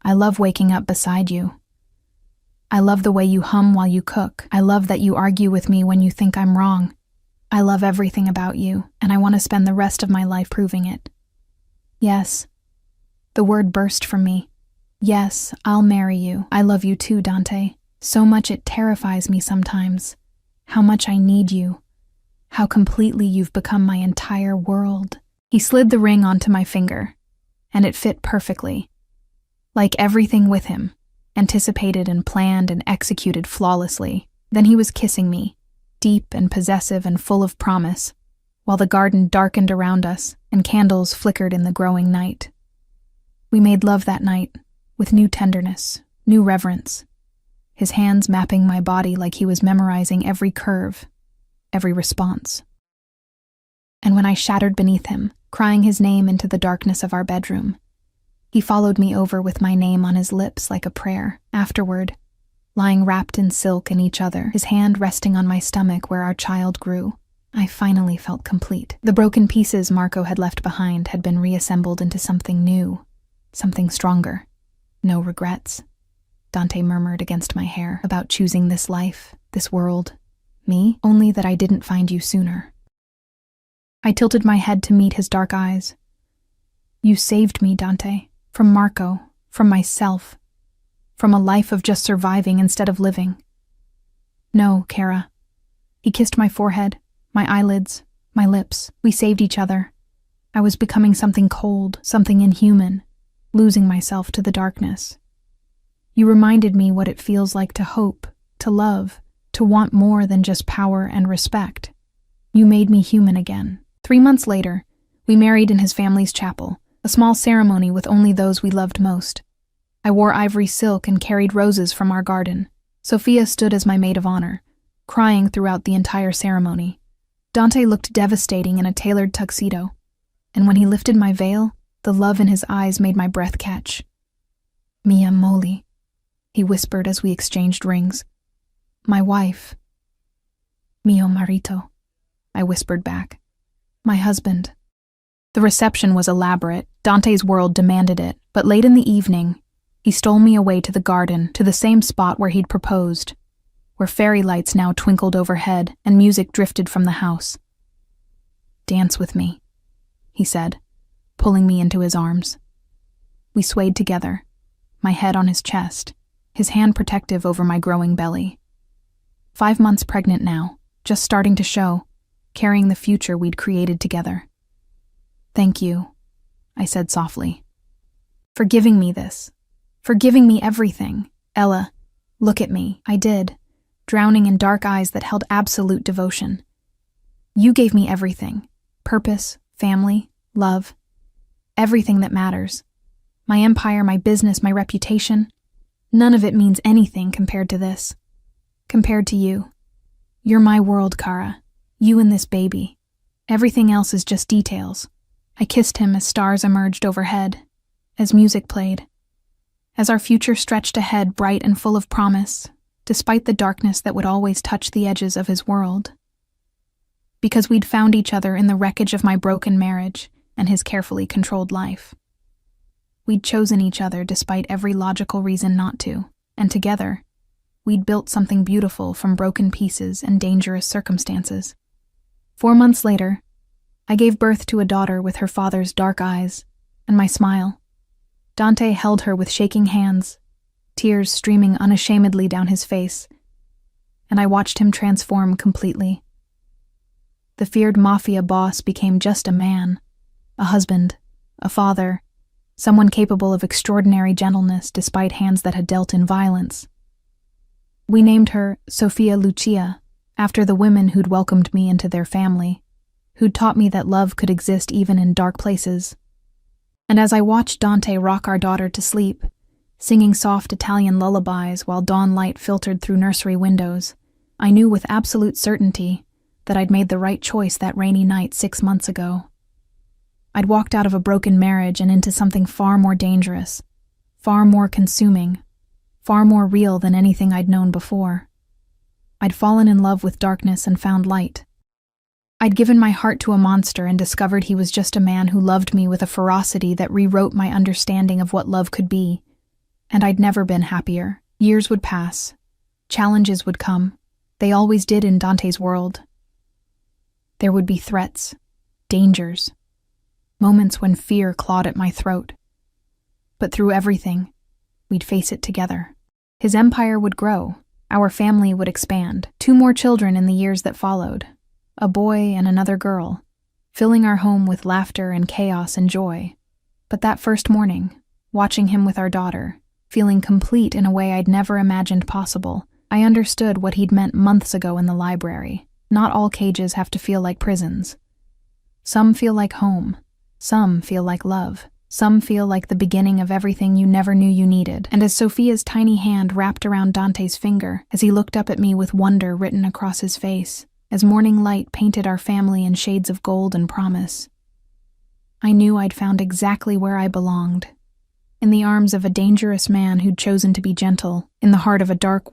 I love waking up beside you. I love the way you hum while you cook. I love that you argue with me when you think I'm wrong. I love everything about you, and I want to spend the rest of my life proving it. Yes." The word burst from me. "Yes, I'll marry you. I love you too, Dante. So much it terrifies me sometimes. How much I need you. How completely you've become my entire world." He slid the ring onto my finger, and it fit perfectly. Like everything with him, anticipated and planned and executed flawlessly. Then he was kissing me, deep and possessive and full of promise, while the garden darkened around us and candles flickered in the growing night. We made love that night, with new tenderness, new reverence, his hands mapping my body like he was memorizing every curve, every response. And when I shattered beneath him, crying his name into the darkness of our bedroom, he followed me over with my name on his lips like a prayer. Afterward, lying wrapped in silk in each other, his hand resting on my stomach where our child grew, I finally felt complete. The broken pieces Marco had left behind had been reassembled into something new, something stronger. "No regrets," Dante murmured against my hair, "about choosing this life, this world. Me? Only that I didn't find you sooner." I tilted my head to meet his dark eyes. "You saved me, Dante, from Marco, from myself, from a life of just surviving instead of living." "No, Kara." He kissed my forehead, my eyelids, my lips. We saved each other. I was becoming something cold, something inhuman, losing myself to the darkness. You reminded me what it feels like to hope, to love, to want more than just power and respect. You made me human again. 3 months later, we married in his family's chapel, a small ceremony with only those we loved most. I wore ivory silk and carried roses from our garden. Sophia stood as my maid of honor, crying throughout the entire ceremony. Dante looked devastating in a tailored tuxedo, and when he lifted my veil, the love in his eyes made my breath catch. "Mia Moli," he whispered as we exchanged rings. "My wife. Mio marito." I whispered back. My husband. The reception was elaborate. Dante's world demanded it, but late in the evening, he stole me away to the garden, to the same spot where he'd proposed, where fairy lights now twinkled overhead and music drifted from the house. Dance with me, he said, pulling me into his arms. We swayed together, my head on his chest, his hand protective over my growing belly. 5 months pregnant now, just starting to show, carrying the future we'd created together. Thank you, I said softly. For giving me this. For giving me everything. Ella, look at me. I did, drowning in dark eyes that held absolute devotion. You gave me everything. Purpose, family, love. Everything that matters. My empire, my business, my reputation. None of it means anything compared to this. Compared to you. You're my world, Kara. You and this baby. Everything else is just details. I kissed him as stars emerged overhead, as music played, as our future stretched ahead bright and full of promise, despite the darkness that would always touch the edges of his world. Because we'd found each other in the wreckage of my broken marriage and his carefully controlled life. We'd chosen each other despite every logical reason not to, and together, we'd built something beautiful from broken pieces and dangerous circumstances. 4 months later, I gave birth to a daughter with her father's dark eyes and my smile. Dante held her with shaking hands, tears streaming unashamedly down his face, and I watched him transform completely. The feared mafia boss became just a man, a husband, a father, someone capable of extraordinary gentleness despite hands that had dealt in violence. We named her Sofia Lucia, after the women who'd welcomed me into their family, who'd taught me that love could exist even in dark places. And as I watched Dante rock our daughter to sleep, singing soft Italian lullabies while dawn light filtered through nursery windows, I knew with absolute certainty that I'd made the right choice that rainy night 6 months ago. I'd walked out of a broken marriage and into something far more dangerous, far more consuming, far more real than anything I'd known before. I'd fallen in love with darkness and found light. I'd given my heart to a monster and discovered he was just a man who loved me with a ferocity that rewrote my understanding of what love could be. And I'd never been happier. Years would pass. Challenges would come. They always did in Dante's world. There would be threats, dangers, moments when fear clawed at my throat. But through everything, we'd face it together. His empire would grow. Our family would expand. 2 more children in the years that followed. A boy and another girl, filling our home with laughter and chaos and joy. But that first morning, watching him with our daughter, feeling complete in a way I'd never imagined possible, I understood what he'd meant months ago in the library. Not all cages have to feel like prisons. Some feel like home. Some feel like love. Some feel like the beginning of everything you never knew you needed. And as Sophia's tiny hand wrapped around Dante's finger, as he looked up at me with wonder written across his face, as morning light painted our family in shades of gold and promise, I knew I'd found exactly where I belonged, in the arms of a dangerous man who'd chosen to be gentle, in the heart of a dark world.